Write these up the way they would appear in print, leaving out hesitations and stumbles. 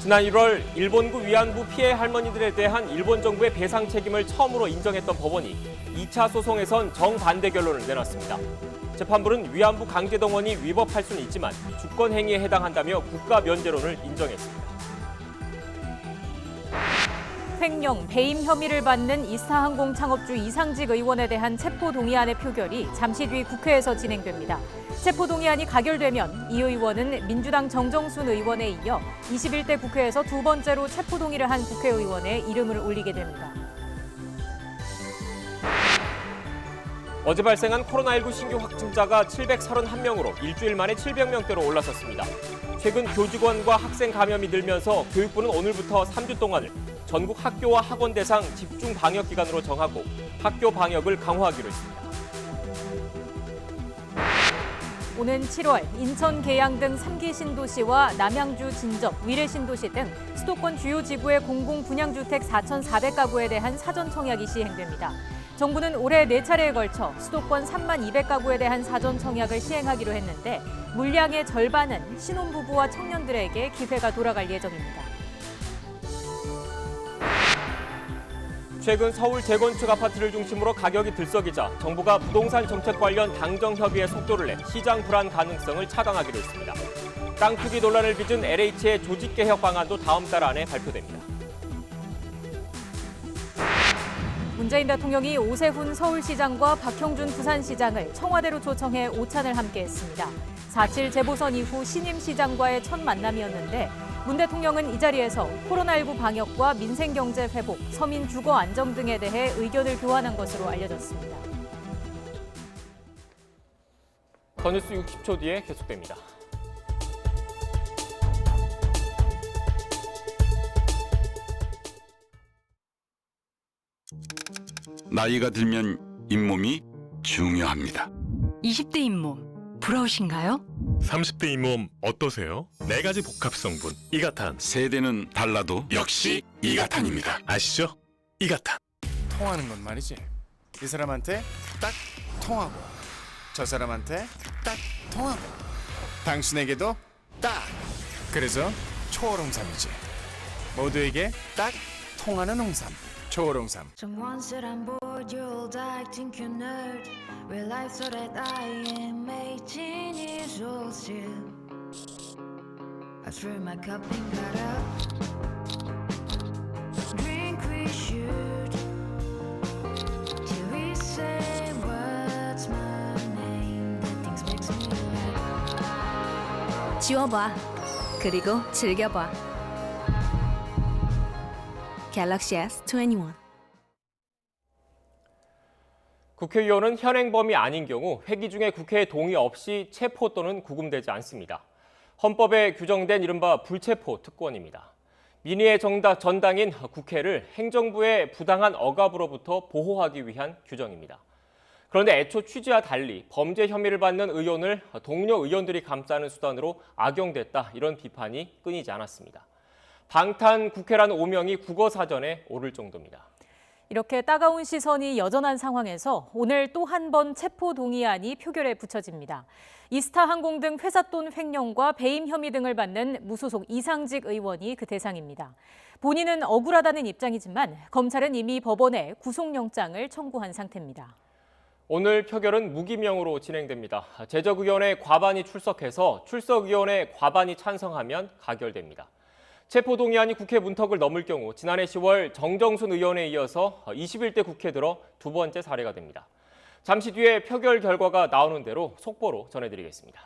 지난 1월 일본군 위안부 피해 할머니들에 대한 일본 정부의 배상 책임을 처음으로 인정했던 법원이 2차 소송에선 정반대 결론을 내놨습니다. 재판부는 위안부 강제동원이 위법할 수는 있지만 주권 행위에 해당한다며 국가 면제론을 인정했습니다. 횡령, 배임 혐의를 받는 이스타항공 창업주 이상직 의원에 대한 체포동의안의 표결이 잠시 뒤 국회에서 진행됩니다. 체포동의안이 가결되면 이 의원은 민주당 정정순 의원에 이어 21대 국회에서 두 번째로 체포동의를 한 국회의원의 이름을 올리게 됩니다. 어제 발생한 코로나19 신규 확진자가 731명으로 일주일 만에 700명대로 올라섰습니다. 최근 교직원과 학생 감염이 늘면서 교육부는 오늘부터 3주 동안을 전국 학교와 학원 대상 집중 방역 기간으로 정하고 학교 방역을 강화하기로 했습니다. 오는 7월 인천 계양 등 3기 신도시와 남양주 진접, 위례 신도시 등 수도권 주요 지구의 공공 분양주택 4,400가구에 대한 사전 청약이 시행됩니다. 정부는 올해 4차례에 걸쳐 수도권 3200가구에 대한 사전 청약을 시행하기로 했는데 물량의 절반은 신혼부부와 청년들에게 기회가 돌아갈 예정입니다. 최근 서울 재건축 아파트를 중심으로 가격이 들썩이자 정부가 부동산 정책 관련 당정협의에 속도를 내 시장 불안 가능성을 차단하기로 했습니다. 땅 투기 논란을 빚은 LH의 조직개혁 방안도 다음 달 안에 발표됩니다. 문재인 대통령이 오세훈 서울시장과 박형준 부산시장을 청와대로 초청해 오찬을 함께했습니다. 4.7 재보선 이후 신임 시장과의 첫 만남이었는데 문 대통령은 이 자리에서 코로나19 방역과 민생경제 회복, 서민 주거 안정 등에 대해 의견을 교환한 것으로 알려졌습니다. 더 뉴스 60초 뒤에 계속됩니다. 나이가 들면 잇몸이 중요합니다. 20대 잇몸 부러우신가요? 30대 잇몸 어떠세요? 4가지 복합 성분 이가탄. 세대는 달라도 역시 이가탄입니다. 아시죠? 이가탄. 통하는 건 말이지. 이 사람한테 딱 통하고 저 사람한테 딱 통하고 당신에게도 딱. 그래서 초월홍삼이지. 모두에게 딱 통하는 홍삼. 초월홍삼. Someone said I'm bored, you're old, acting cute nerd. Real life so that I am 18 years old still. I threw my cup and got up. Drink we should. Till we say what's my name. That things makes me laugh. 지워봐. 그리고 즐겨봐. 갤럭시 S21. 국회의원은 현행범이 아닌 경우 회기 중에 국회의 동의 없이 체포 또는 구금되지 않습니다. 헌법에 규정된 이른바 불체포 특권입니다. 민의의 전당인 국회를 행정부의 부당한 억압으로부터 보호하기 위한 규정입니다. 그런데 애초 취지와 달리 범죄 혐의를 받는 의원을 동료 의원들이 감싸는 수단으로 악용됐다, 이런 비판이 끊이지 않았습니다. 방탄 국회라는 오명이 국어사전에 오를 정도입니다. 이렇게 따가운 시선이 여전한 상황에서 오늘 또 한 번 체포동의안이 표결에 붙여집니다. 이스타항공 등 회사 돈 횡령과 배임 혐의 등을 받는 무소속 이상직 의원이 그 대상입니다. 본인은 억울하다는 입장이지만 검찰은 이미 법원에 구속영장을 청구한 상태입니다. 오늘 표결은 무기명으로 진행됩니다. 제적의원의 과반이 출석해서 출석의원의 과반이 찬성하면 가결됩니다. 체포동의안이 국회 문턱을 넘을 경우 지난해 10월 정정순 의원에 이어서 21대 국회 들어 두 번째 사례가 됩니다. 잠시 뒤에 표결 결과가 나오는 대로 속보로 전해드리겠습니다.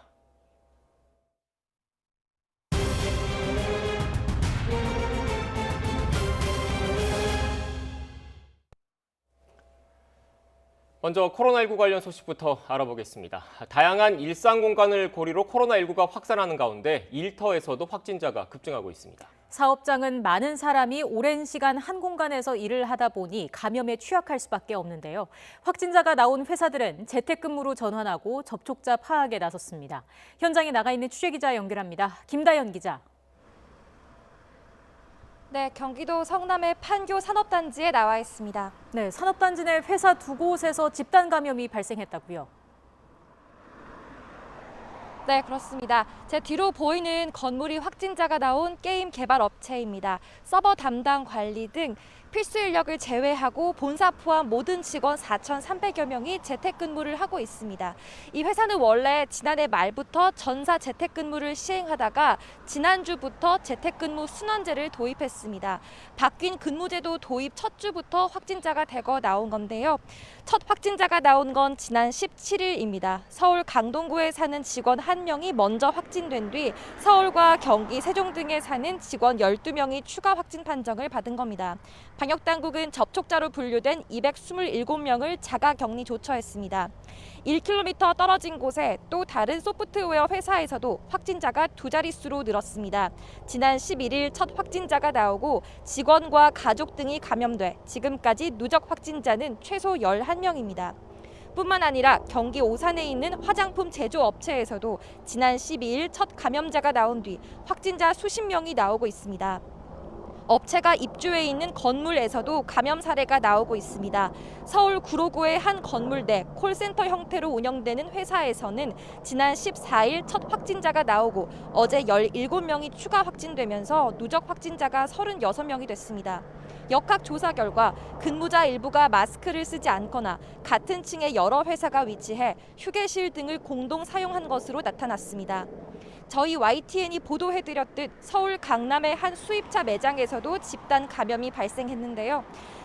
먼저 코로나19 관련 소식부터 알아보겠습니다. 다양한 일상 공간을 고리로 코로나19가 확산하는 가운데 일터에서도 확진자가 급증하고 있습니다. 사업장은 많은 사람이 오랜 시간 한 공간에서 일을 하다 보니 감염에 취약할 수밖에 없는데요. 확진자가 나온 회사들은 재택근무로 전환하고 접촉자 파악에 나섰습니다. 현장에 나가 있는 취재기자 연결합니다. 김다연 기자. 네, 경기도 성남의 판교 산업단지에 나와 있습니다. 네, 산업단지 내 회사 두 곳에서 집단 감염이 발생했다고요. 네, 그렇습니다. 제 뒤로 보이는 건물이 확진자가 나온 게임 개발 업체입니다. 서버 담당 관리 등 필수 인력을 제외하고 본사 포함 모든 직원 4,300여 명이 재택근무를 하고 있습니다. 이 회사는 원래 지난해 말부터 전사 재택근무를 시행하다가 지난주부터 재택근무 순환제를 도입했습니다. 바뀐 근무제도 도입 첫 주부터 확진자가 대거 나온 건데요. 첫 확진자가 나온 건 지난 17일입니다. 서울 강동구에 사는 직원 1명이 먼저 확진된 뒤 서울과 경기, 세종 등에 사는 직원 12명이 추가 확진 판정을 받은 겁니다. 방역당국은 접촉자로 분류된 227명을 자가격리 조처했습니다. 1km 떨어진 곳에 또 다른 소프트웨어 회사에서도 확진자가 2자릿수로 늘었습니다. 지난 11일 첫 확진자가 나오고 직원과 가족 등이 감염돼 지금까지 누적 확진자는 최소 11명입니다. 뿐만 아니라 경기 오산에 있는 화장품 제조업체에서도 지난 12일 첫 감염자가 나온 뒤 확진자 수십 명이 나오고 있습니다. 업체가 입주해 있는 건물에서도 감염 사례가 나오고 있습니다. 서울 구로구의 한 건물 내 콜센터 형태로 운영되는 회사에서는 지난 14일 첫 확진자가 나오고 어제 17명이 추가 확진되면서 누적 확진자가 36명이 됐습니다. 역학 조사 결과 근무자 일부가 마스크를 쓰지 않거나 같은 층에 여러 회사가 위치해 휴게실 등을 공동 사용한 것으로 나타났습니다. 저희 YTN이 보도해드렸듯 서울 강남의 한 수입차 매장에서도 집단 감염이 발생했는데요.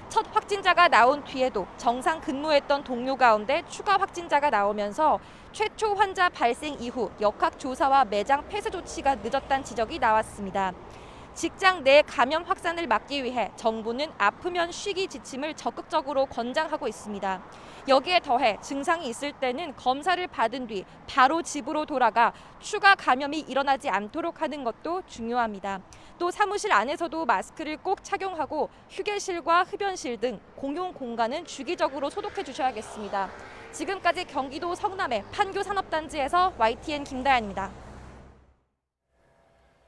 첫 확진자가 나온 뒤에도 정상 근무했던 동료 가운데 추가 확진자가 나오면서 최초 환자 발생 이후 역학 조사와 매장 폐쇄 조치가 늦었다는 지적이 나왔습니다. 직장 내 감염 확산을 막기 위해 정부는 아프면 쉬기 지침을 적극적으로 권장하고 있습니다. 여기에 더해 증상이 있을 때는 검사를 받은 뒤 바로 집으로 돌아가 추가 감염이 일어나지 않도록 하는 것도 중요합니다. 또 사무실 안에서도 마스크를 꼭 착용하고 휴게실과 흡연실 등 공용 공간은 주기적으로 소독해 주셔야겠습니다. 지금까지 경기도 성남의 판교 산업단지에서 YTN 김다연입니다.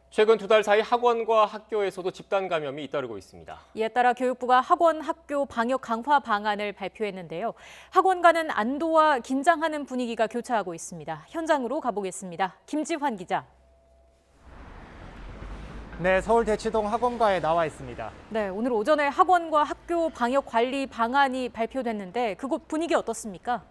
최근 2달 사이 학원과 학교에서도 집단 감염이 잇따르고 있습니다. 이에 따라 교육부가 학원, 학교 방역 강화 방안을 발표했는데요. 학원가는 안도와 긴장하는 분위기가 교차하고 있습니다. 현장으로 가보겠습니다. 김지환 기자. 네, 서울 대치동 학원가에 나와 있습니다. 네, 오늘 오전에 학원과 학교 방역 관리 방안이 발표됐는데 그곳 분위기 어떻습니까?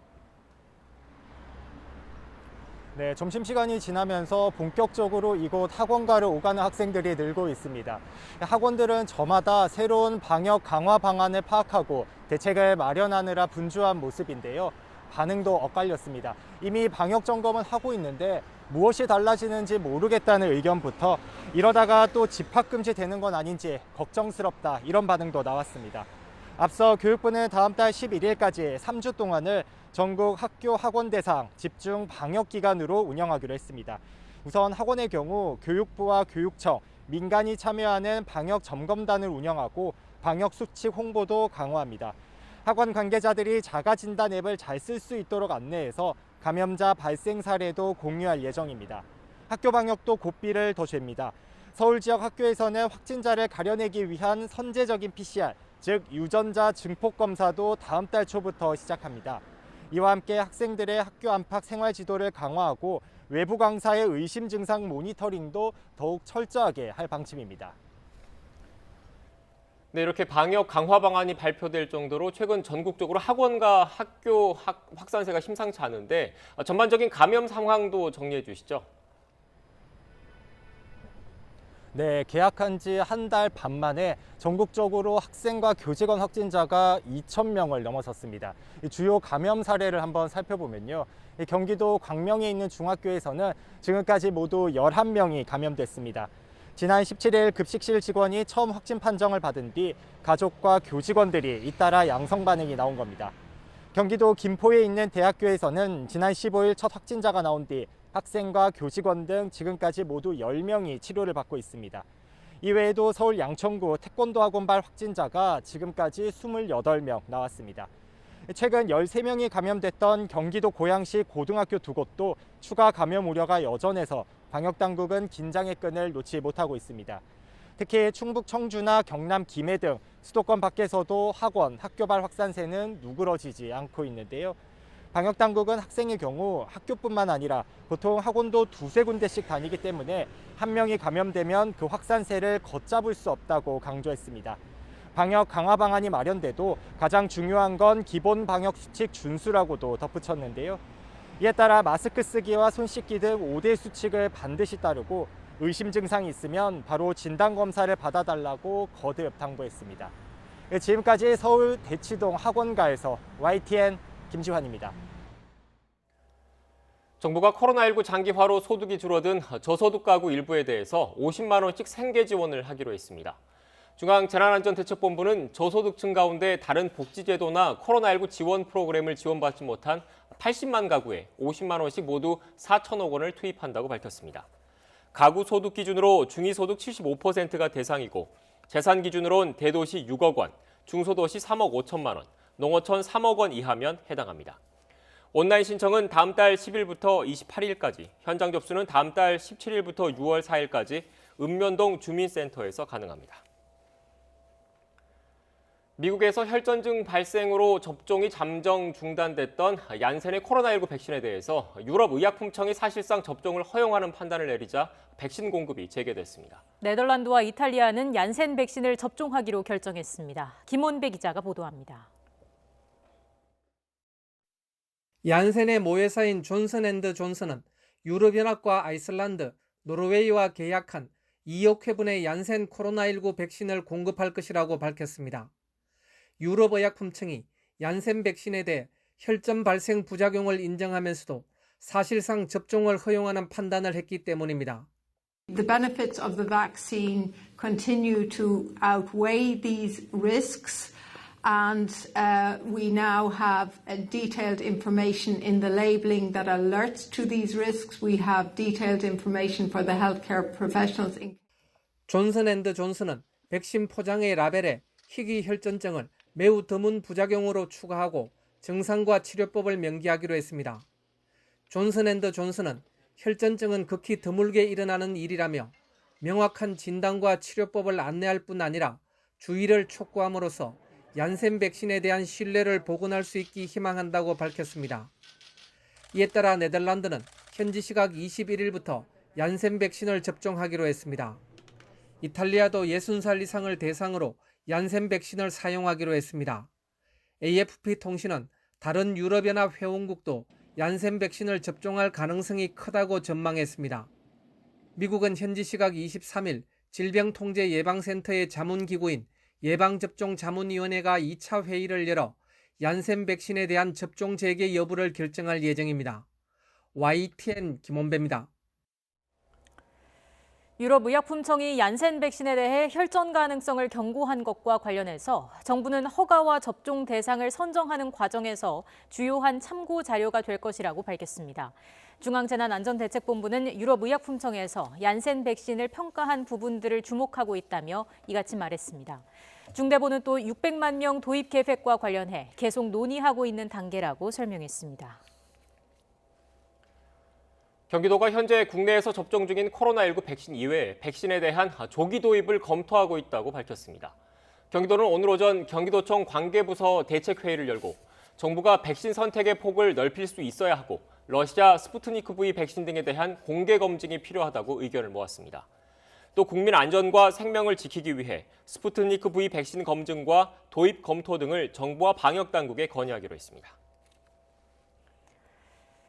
네, 점심시간이 지나면서 본격적으로 이곳 학원가를 오가는 학생들이 늘고 있습니다. 학원들은 저마다 새로운 방역 강화 방안을 파악하고 대책을 마련하느라 분주한 모습인데요. 반응도 엇갈렸습니다. 이미 방역 점검은 하고 있는데 무엇이 달라지는지 모르겠다는 의견부터 이러다가 또 집합금지 되는 건 아닌지 걱정스럽다 이런 반응도 나왔습니다. 앞서 교육부는 다음 달 11일까지 3주 동안을 전국 학교 학원 대상 집중 방역 기간으로 운영하기로 했습니다. 우선 학원의 경우 교육부와 교육청, 민간이 참여하는 방역 점검단을 운영하고 방역 수칙 홍보도 강화합니다. 학원 관계자들이 자가진단 앱을 잘 쓸 수 있도록 안내해서 감염자 발생 사례도 공유할 예정입니다. 학교 방역도 고삐를 더 잽니다. 서울 지역 학교에서는 확진자를 가려내기 위한 선제적인 PCR, 즉 유전자 증폭 검사도 다음 달 초부터 시작합니다. 이와 함께 학생들의 학교 안팎 생활 지도를 강화하고 외부 강사의 의심 증상 모니터링도 더욱 철저하게 할 방침입니다. 네, 이렇게 방역 강화 방안이 발표될 정도로 최근 전국적으로 학원과 학교 확산세가 심상치 않은데 전반적인 감염 상황도 정리해 주시죠. 네, 개학한 지 한 달 반 만에 전국적으로 학생과 교직원 확진자가 2,000명을 넘어섰습니다. 주요 감염 사례를 한번 살펴보면요. 경기도 광명에 있는 중학교에서는 지금까지 모두 11명이 감염됐습니다. 지난 17일 급식실 직원이 처음 확진 판정을 받은 뒤 가족과 교직원들이 잇따라 양성 반응이 나온 겁니다. 경기도 김포에 있는 대학교에서는 지난 15일 첫 확진자가 나온 뒤 학생과 교직원 등 지금까지 모두 10명이 치료를 받고 있습니다. 이외에도 서울 양천구 태권도 학원발 확진자가 지금까지 28명 나왔습니다. 최근 13명이 감염됐던 경기도 고양시 고등학교 2곳도 추가 감염 우려가 여전해서 방역당국은 긴장의 끈을 놓지 못하고 있습니다. 특히 충북 청주나 경남 김해 등 수도권 밖에서도 학원, 학교발 확산세는 누그러지지 않고 있는데요. 방역당국은 학생의 경우 학교뿐만 아니라 보통 학원도 두세 군데씩 다니기 때문에 한 명이 감염되면 그 확산세를 걷잡을 수 없다고 강조했습니다. 방역 강화 방안이 마련돼도 가장 중요한 건 기본 방역 수칙 준수라고도 덧붙였는데요. 이에 따라 마스크 쓰기와 손 씻기 등 5대 수칙을 반드시 따르고 의심 증상이 있으면 바로 진단검사를 받아달라고 거듭 당부했습니다. 지금까지 서울 대치동 학원가에서 YTN 김지환입니다. 정부가 코로나19 장기화로 소득이 줄어든 저소득 가구 일부에 대해서 50만 원씩 생계 지원을 하기로 했습니다. 중앙재난안전대책본부는 저소득층 가운데 다른 복지제도나 코로나19 지원 프로그램을 지원받지 못한 80만 가구에 50만 원씩 모두 4천억 원을 투입한다고 밝혔습니다. 가구 소득 기준으로 중위소득 75%가 대상이고 재산 기준으론 대도시 6억 원, 중소도시 3억 5천만 원, 농어촌 3억 원 이하면 해당합니다. 온라인 신청은 다음 달 10일부터 28일까지, 현장 접수는 다음 달 17일부터 6월 4일까지 읍면동 주민센터에서 가능합니다. 미국에서 혈전증 발생으로 접종이 잠정 중단됐던 얀센의 코로나19 백신에 대해서 유럽의약품청이 사실상 접종을 허용하는 판단을 내리자 백신 공급이 재개됐습니다. 네덜란드와 이탈리아는 얀센 백신을 접종하기로 결정했습니다. 김원배 기자가 보도합니다. 얀센의 모회사인 존슨앤드존슨은 유럽연합과 아이슬란드, 노르웨이와 계약한 2억 회분의 얀센 코로나19 백신을 공급할 것이라고 밝혔습니다. 유럽의약품청이 얀센 백신에 대해 혈전 발생 부작용을 인정하면서도 사실상 접종을 허용하는 판단을 했기 때문입니다. The benefits of the vaccine continue to outweigh these risks, and we now have detailed information in the labeling that alerts to these risks. We have detailed information for the healthcare professionals. 존슨앤드존슨은 백신 포장의 라벨에 희귀 혈전증을 매우 드문 부작용으로 추가하고 증상과 치료법을 명기하기로 했습니다. 존슨앤드존슨은 혈전증은 극히 드물게 일어나는 일이라며 명확한 진단과 치료법을 안내할 뿐 아니라 주의를 촉구함으로써 얀센 백신에 대한 신뢰를 복원할 수 있기 희망한다고 밝혔습니다. 이에 따라 네덜란드는 현지 시각 21일부터 얀센 백신을 접종하기로 했습니다. 이탈리아도 60살 이상을 대상으로 얀센 백신을 사용하기로 했습니다. AFP 통신은 다른 유럽연합 회원국도 얀센 백신을 접종할 가능성이 크다고 전망했습니다. 미국은 현지 시각 23일 질병통제예방센터의 자문기구인 예방접종자문위원회가 2차 회의를 열어 얀센 백신에 대한 접종 재개 여부를 결정할 예정입니다. YTN 김원배입니다. 유럽의약품청이 얀센 백신에 대해 혈전 가능성을 경고한 것과 관련해서 정부는 허가와 접종 대상을 선정하는 과정에서 주요한 참고 자료가 될 것이라고 밝혔습니다. 중앙재난안전대책본부는 유럽의약품청에서 얀센 백신을 평가한 부분들을 주목하고 있다며 이같이 말했습니다. 중대본은 또 600만 명 도입 계획과 관련해 계속 논의하고 있는 단계라고 설명했습니다. 경기도가 현재 국내에서 접종 중인 코로나19 백신 이외에 백신에 대한 조기 도입을 검토하고 있다고 밝혔습니다. 경기도는 오늘 오전 경기도청 관계부서 대책회의를 열고 정부가 백신 선택의 폭을 넓힐 수 있어야 하고 러시아 스푸트니크 V 백신 등에 대한 공개 검증이 필요하다고 의견을 모았습니다. 또 국민 안전과 생명을 지키기 위해 스푸트니크 V 백신 검증과 도입 검토 등을 정부와 방역 당국에 건의하기로 했습니다.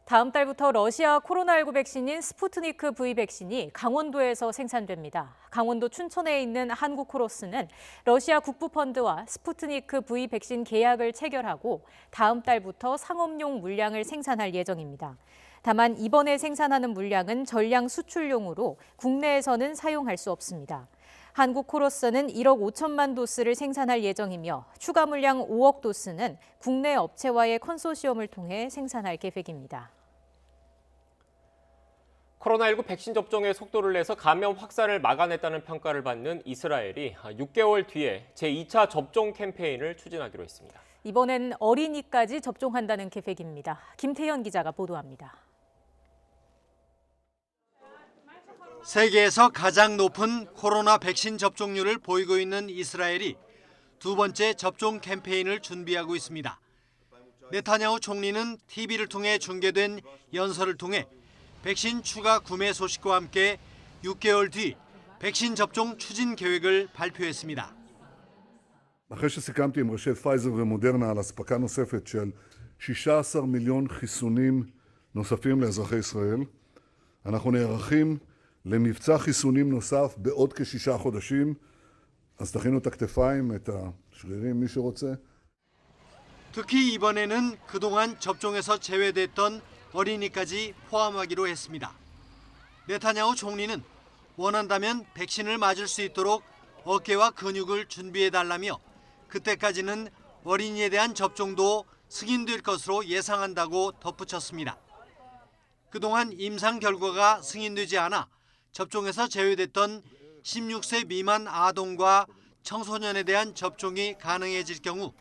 다음 달부터 러시아 코로나19 백신인 스푸트니크 V 백신이 강원도에서 생산됩니다. 강원도 춘천에 있는 한국코로스는 러시아 국부펀드와 스푸트니크 V 백신 계약을 체결하고 다음 달부터 상업용 물량을 생산할 예정입니다. 다만 이번에 생산하는 물량은 전량 수출용으로 국내에서는 사용할 수 없습니다. 한국코로스는 1억 5천만 도스를 생산할 예정이며 추가 물량 5억 도스는 국내 업체와의 컨소시엄을 통해 생산할 계획입니다. 코로나19 백신 접종의 속도를 내서 감염 확산을 막아냈다는 평가를 받는 이스라엘이 6개월 뒤에 제2차 접종 캠페인을 추진하기로 했습니다. 이번엔 어린이까지 접종한다는 계획입니다. 김태현 기자가 보도합니다. 세계에서 가장 높은 코로나 백신 접종률을 보이고 있는 이스라엘이 두 번째 접종 캠페인을 준비하고 있습니다. 네타냐후 총리는 TV를 통해 중계된 연설을 통해 백신 추가 구매 소식과 함께 6개월 뒤 백신 접종 추진 계획을 발표했습니다. אחרי שסיכמתי עם ראשי פייזר ומודרנה על אספקה נוספת של 16 מיליון חיסונים נוספים לאזרחי ישראל, אנחנו נערכים למבצע חיסונים נוסף בעוד כ6 חודשים, אז תכינו את הכתפיים, את השרירים, מי שרוצה. 특히 이번에는 그동안 접종에서 제외됐던 어린이까지 포함하기로 했습니다. 네타냐후 총리는 원한다면 백신을 맞을 수 있도록 어깨와 근육을 준비해달라며 그때까지는 어린이에 대한 접종도 승인될 것으로 예상한다고 덧붙였습니다. 그동안 임상 결과가 승인되지 않아 접종에서 제외됐던 16세 미만 아동과 청소년에 대한 접종이 가능해질 경우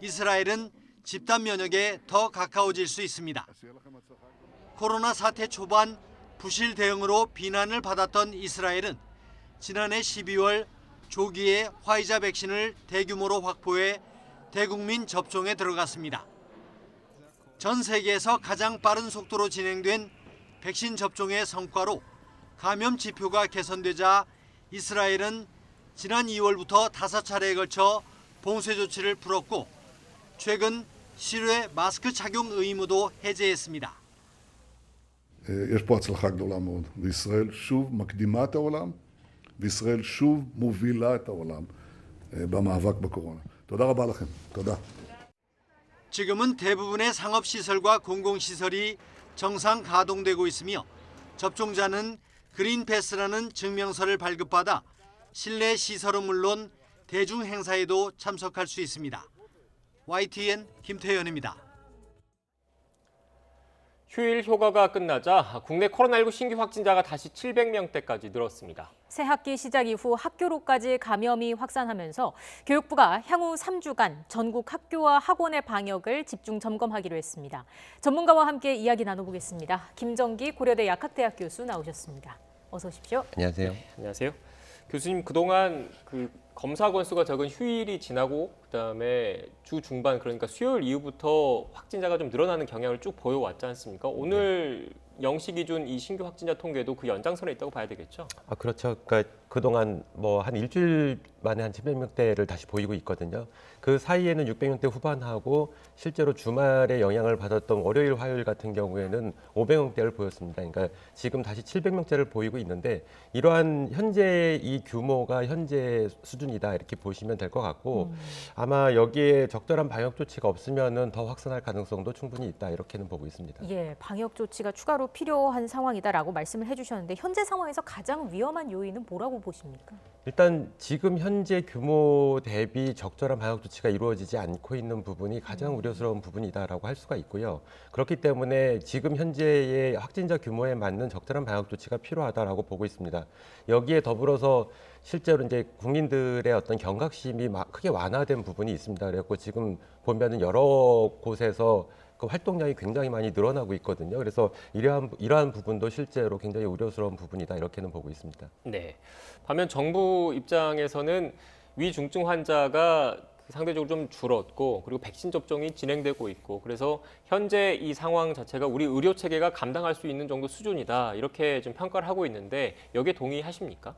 이스라엘은 집단 면역에 더 가까워질 수 있습니다. 코로나 사태 초반 부실 대응으로 비난을 받았던 이스라엘은 지난해 12월 조기에 화이자 백신을 대규모로 확보해 대국민 접종에 들어갔습니다. 전 세계에서 가장 빠른 속도로 진행된 백신 접종의 성과로 감염 지표가 개선되자 이스라엘은 지난 2월부터 5차례에 걸쳐 봉쇄 조치를 풀었고 최근 실외 마스크 착용 의무도 해제했습니다. יש פה הצלחה גדולה מאוד, וישראל שוב מקדימה את העולם, וישראל שוב מובילה את העולם במאבק בקורונה. תודה רבה לכם. תודה. 지금은 대부분의 상업시설과 공공시설이 정상 가동되고 있으며 접종자는 그린패스라는 증명서를 발급받아 실내 시설은 물론 대중 행사에도 참석할 수 있습니다. YTN 김태현입니다. 휴일 휴가가 끝나자 국내 코로나19 신규 확진자가 다시 700명대까지 늘었습니다. 새 학기 시작 이후 학교로까지 감염이 확산하면서 교육부가 향후 3주간 전국 학교와 학원의 방역을 집중 점검하기로 했습니다. 전문가와 함께 이야기 나눠보겠습니다. 김정기 고려대 약학대학 교수 나오셨습니다. 어서 오십시오. 안녕하세요. 안녕하세요. 교수님, 그동안 검사 건수가 적은 휴일이 지나고 그다음에 주 중반, 그러니까 수요일 이후부터 확진자가 좀 늘어나는 경향을 쭉 보여왔지 않습니까? 오늘 0시 기준 이 신규 확진자 통계도 그 연장선에 있다고 봐야 되겠죠? 그렇죠. 그러니까 그동안 한 일주일 만에 한 700명대를 다시 보이고 있거든요. 그 사이에는 600명대 후반하고 실제로 주말에 영향을 받았던 월요일, 화요일 같은 경우에는 500명대를 보였습니다. 그러니까 지금 다시 700명대를 보이고 있는데 이러한 현재 이 규모가 현재 수준이다 이렇게 보시면 될 것 같고 아마 여기에 적절한 방역 조치가 없으면은 더 확산할 가능성도 충분히 있다 이렇게는 보고 있습니다. 예, 방역 조치가 추가로 필요한 상황이다라고 말씀을 해주셨는데 현재 상황에서 가장 위험한 요인은 뭐라고 보십니까? 일단 지금 현재 규모 대비 적절한 방역 조치가 이루어지지 않고 있는 부분이 가장 우려스러운 부분이다라고 할 수가 있고요. 그렇기 때문에 지금 현재의 확진자 규모에 맞는 적절한 방역 조치가 필요하다라고 보고 있습니다. 여기에 더불어서 실제로 이제 국민들의 어떤 경각심이 크게 완화된 부분이 있습니다. 그래서 지금 보면은 여러 곳에서 그 활동량이 굉장히 많이 늘어나고 있거든요. 그래서 이러한 부분도 실제로 굉장히 우려스러운 부분이다 이렇게는 보고 있습니다. 네. 반면 정부 입장에서는 위중증 환자가 상대적으로 좀 줄었고 그리고 백신 접종이 진행되고 있고 그래서 현재 이 상황 자체가 우리 의료 체계가 감당할 수 있는 정도 수준이다 이렇게 좀 평가를 하고 있는데 여기에 동의하십니까?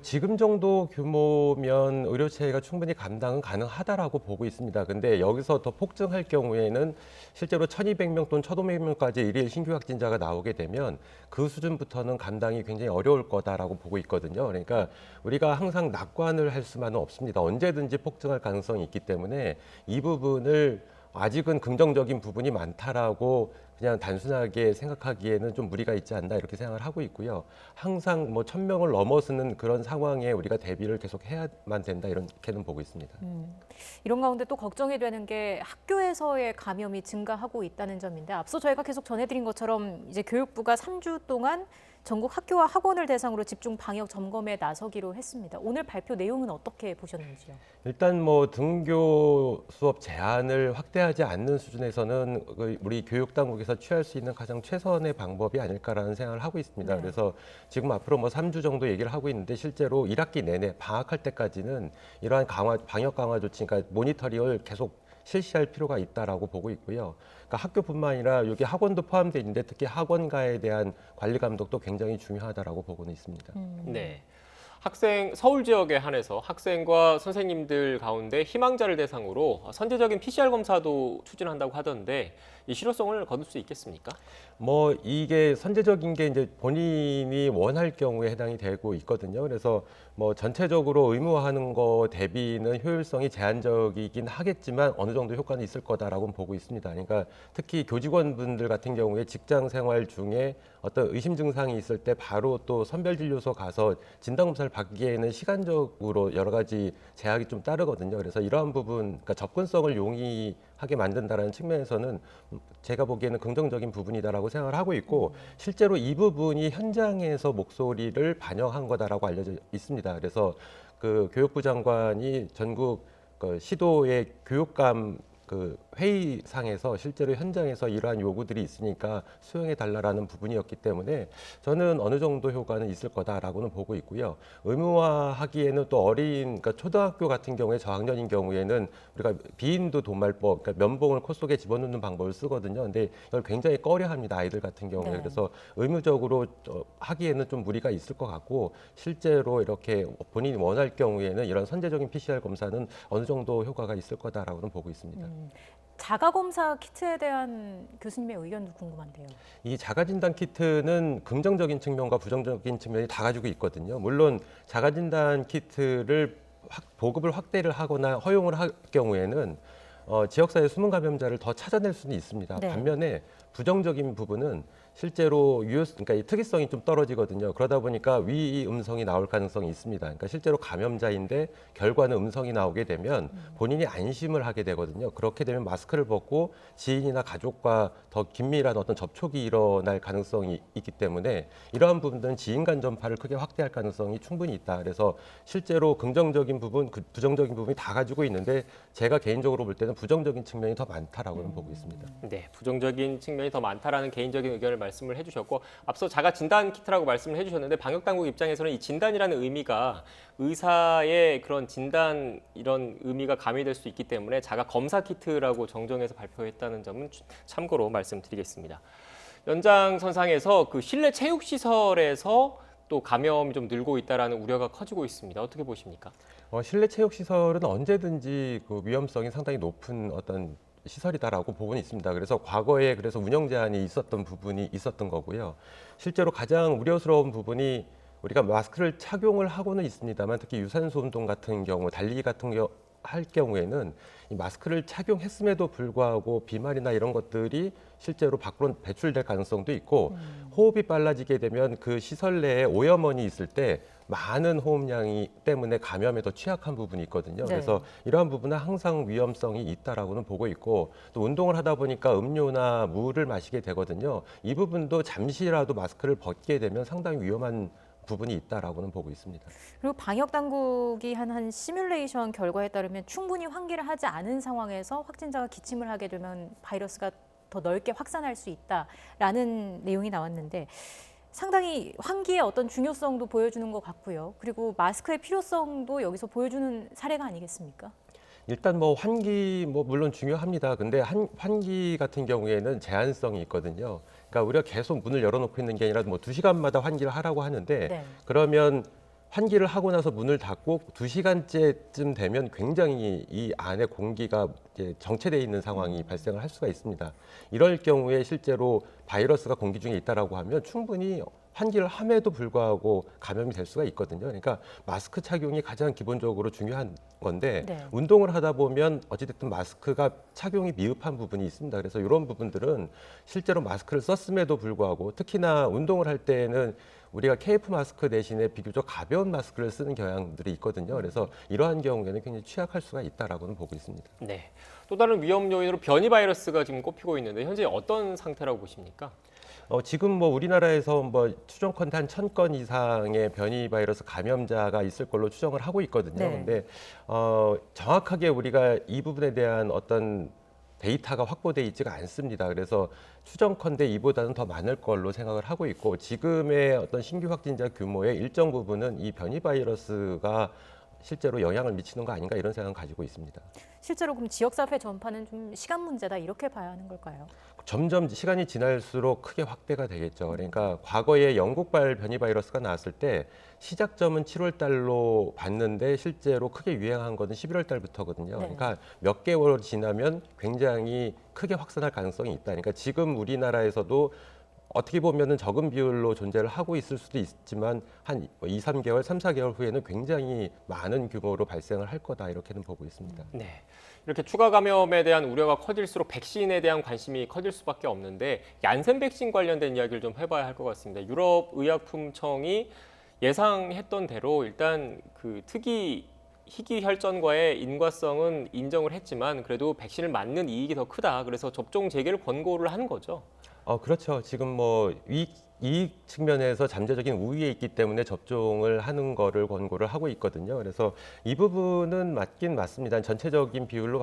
지금 정도 규모면 의료 체계가 충분히 감당은 가능하다라고 보고 있습니다. 근데 여기서 더 폭증할 경우에는 실제로 1,200명 또는 1,500명까지 일일 신규 확진자가 나오게 되면 그 수준부터는 감당이 굉장히 어려울 거다라고 보고 있거든요. 그러니까 우리가 항상 낙관을 할 수만은 없습니다. 언제든지 폭증할 가능성이 있기 때문에 이 부분을 아직은 긍정적인 부분이 많다라고 그냥 단순하게 생각하기에는 좀 무리가 있지 않나 이렇게 생각을 하고 있고요. 항상 1,000명을 넘어서는 그런 상황에 우리가 대비를 계속 해야만 된다 이렇게는 보고 있습니다. 이런 가운데 또 걱정이 되는 게 학교에서의 감염이 증가하고 있다는 점인데 앞서 저희가 계속 전해드린 것처럼 이제 교육부가 3주 동안 전국 학교와 학원을 대상으로 집중 방역 점검에 나서기로 했습니다. 오늘 발표 내용은 어떻게 보셨는지요? 일단 등교 수업 제한을 확대하지 않는 수준에서는 우리 교육 당국에서 취할 수 있는 가장 최선의 방법이 아닐까라는 생각을 하고 있습니다. 네. 그래서 지금 앞으로 3주 정도 얘기를 하고 있는데 실제로 1학기 내내 방학할 때까지는 이러한 방역 강화 조치, 그러니까 모니터링을 계속 실시할 필요가 있다라고 보고 있고요. 그러니까 학교뿐만 아니라 여기 학원도 포함되어 있는데 특히 학원가에 대한 관리 감독도 굉장히 중요하다라고 보고는 있습니다. 네. 서울 지역에 한해서 학생과 선생님들 가운데 희망자를 대상으로 선제적인 PCR 검사도 추진한다고 하던데 이 실효성을 거둘 수 있겠습니까? 뭐 이게 선제적인 게 이제 본인이 원할 경우에 해당이 되고 있거든요. 그래서 뭐 전체적으로 의무화하는 거 대비는 효율성이 제한적이긴 하겠지만 어느 정도 효과는 있을 거다라고 보고 있습니다. 그러니까 특히 교직원분들 같은 경우에 직장 생활 중에 어떤 의심 증상이 있을 때 바로 또 선별진료소 가서 진단검사를 받기에는 시간적으로 여러 가지 제약이 좀 따르거든요. 그래서 이러한 부분, 그러니까 접근성을 용이하게 만든다는 측면에서는 제가 보기에는 긍정적인 부분이다라고 생각을 하고 있고 실제로 이 부분이 현장에서 목소리를 반영한 거다라고 알려져 있습니다. 그래서 그 교육부 장관이 전국 그 시도의 교육감 그 회의상에서 실제로 현장에서 이러한 요구들이 있으니까 수용해 달라라는 부분이었기 때문에 저는 어느 정도 효과는 있을 거다라고는 보고 있고요. 의무화하기에는 또 어린, 그러니까 초등학교 같은 경우에 저학년인 경우에는 우리가 비인도 도말법, 그러니까 면봉을 코 속에 집어넣는 방법을 쓰거든요. 근데 이걸 굉장히 꺼려합니다. 아이들 같은 경우에. 네. 그래서 의무적으로 하기에는 좀 무리가 있을 것 같고 실제로 이렇게 본인이 원할 경우에는 이런 선제적인 PCR 검사는 어느 정도 효과가 있을 거다라고는 보고 있습니다. 자가검사 키트에 대한 교수님의 의견도 궁금한데요. 이 자가진단 키트는 긍정적인 측면과 부정적인 측면이 다 가지고 있거든요. 물론 자가진단 키트를 보급을 확대를 하거나 허용을 할 경우에는 지역사회 숨은 감염자를 더 찾아낼 수는 있습니다. 네. 반면에 부정적인 부분은 실제로 그러니까 이 특이성이 좀 떨어지거든요. 그러다 보니까 위 음성이 나올 가능성이 있습니다. 그러니까 실제로 감염자인데 결과는 음성이 나오게 되면 본인이 안심을 하게 되거든요. 그렇게 되면 마스크를 벗고 지인이나 가족과 더 긴밀한 어떤 접촉이 일어날 가능성이 있기 때문에 이러한 부분들은 지인 간 전파를 크게 확대할 가능성이 충분히 있다. 그래서 실제로 긍정적인 부분, 부정적인 부분이 다 가지고 있는데 제가 개인적으로 볼 때는 부정적인 측면이 더 많다라고는 보고 있습니다. 네, 부정적인 측면이 더 많다라는 개인적인 의견을 말씀을 해주셨고 앞서 자가 진단 키트라고 말씀을 해주셨는데 방역 당국 입장에서는 이 진단이라는 의미가 의사의 그런 진단 이런 의미가 가미될 수 있기 때문에 자가 검사 키트라고 정정해서 발표했다는 점은 참고로 말씀드리겠습니다. 연장선상에서 그 실내 체육 시설에서 또 감염이 좀 늘고 있다라는 우려가 커지고 있습니다. 어떻게 보십니까? 실내 체육 시설은 언제든지 그 위험성이 상당히 높은 어떤 시설이다라고 보고는 있습니다. 그래서 과거에 그래서 운영 제한이 있었던 부분이 있었던 거고요. 실제로 가장 우려스러운 부분이 우리가 마스크를 착용을 하고는 있습니다만 특히 유산소 운동 같은 경우, 달리기 같은 경우 할 경우에는 이 마스크를 착용했음에도 불구하고 비말이나 이런 것들이 실제로 밖으로 배출될 가능성도 있고 호흡이 빨라지게 되면 그 시설 내에 오염원이 있을 때 많은 호흡량이 때문에 감염에 더 취약한 부분이 있거든요. 네. 그래서 이러한 부분은 항상 위험성이 있다라고는 보고 있고 또 운동을 하다 보니까 음료나 물을 마시게 되거든요. 이 부분도 잠시라도 마스크를 벗게 되면 상당히 위험한 부분이 있다라고는 보고 있습니다. 그리고 방역 당국이 한 시뮬레이션 결과에 따르면 충분히 환기를 하지 않은 상황에서 확진자가 기침을 하게 되면 바이러스가 더 넓게 확산할 수 있다라는 내용이 나왔는데 상당히 환기의 어떤 중요성도 보여주는 것 같고요. 그리고 마스크의 필요성도 여기서 보여주는 사례가 아니겠습니까? 일단 뭐 환기 물론 중요합니다. 근데 환기 같은 경우에는 제한성이 있거든요. 그러니까 우리가 계속 문을 열어놓고 있는 게 아니라 뭐 2시간마다 환기를 하라고 하는데 네. 그러면 환기를 하고 나서 문을 닫고 2시간째쯤 되면 굉장히 이 안에 공기가 이제 정체되어 있는 상황이 발생을 할 수가 있습니다. 이럴 경우에 실제로 바이러스가 공기 중에 있다라고 하면 충분히 환기를 함에도 불구하고 감염이 될 수가 있거든요. 그러니까 마스크 착용이 가장 기본적으로 중요한 건데 네. 운동을 하다 보면 어찌됐든 마스크가 착용이 미흡한 부분이 있습니다. 그래서 이런 부분들은 실제로 마스크를 썼음에도 불구하고 특히나 운동을 할 때는 우리가 KF 마스크 대신에 비교적 가벼운 마스크를 쓰는 경향들이 있거든요. 그래서 이러한 경우에는 굉장히 취약할 수가 있다라고는 보고 있습니다. 네. 또 다른 위험 요인으로 변이 바이러스가 지금 꼽히고 있는데 현재 어떤 상태라고 보십니까? 지금 뭐 우리나라에서 뭐 추정컨대 한 1,000건 이상의 변이 바이러스 감염자가 있을 걸로 추정을 하고 있거든요. 네. 근데 정확하게 우리가 이 부분에 대한 어떤 데이터가 확보돼 있지가 않습니다. 그래서 추정컨대 이보다는 더 많을 걸로 생각을 하고 있고 지금의 어떤 신규 확진자 규모의 일정 부분은 이 변이 바이러스가 실제로 영향을 미치는 거 아닌가 이런 생각을 가지고 있습니다. 실제로 그럼 지역사회 전파는 좀 시간 문제다 이렇게 봐야 하는 걸까요? 점점 시간이 지날수록 크게 확대가 되겠죠. 그러니까 과거에 영국발 변이 바이러스가 나왔을 때 시작점은 7월 달로 봤는데 실제로 크게 유행한 것은 11월 달부터거든요. 그러니까 몇 개월 지나면 굉장히 크게 확산할 가능성이 있다. 그러니까 지금 우리나라에서도 어떻게 보면은 적은 비율로 존재를 하고 있을 수도 있지만 한 2, 3개월, 3, 4개월 후에는 굉장히 많은 규모로 발생을 할 거다 이렇게는 보고 있습니다. 네. 이렇게 추가 감염에 대한 우려가 커질수록 백신에 대한 관심이 커질 수밖에 없는데 얀센 백신 관련된 이야기를 좀 해봐야 할 것 같습니다. 유럽 의약품청이 예상했던 대로 일단 그 특이 희귀 혈전과의 인과성은 인정을 했지만 그래도 백신을 맞는 이익이 더 크다. 그래서 접종 재개를 권고를 한 거죠. 그렇죠. 지금 뭐 이익 측면에서 잠재적인 우위에 있기 때문에 접종을 하는 거를 권고를 하고 있거든요. 그래서 이 부분은 맞긴 맞습니다. 전체적인 비율로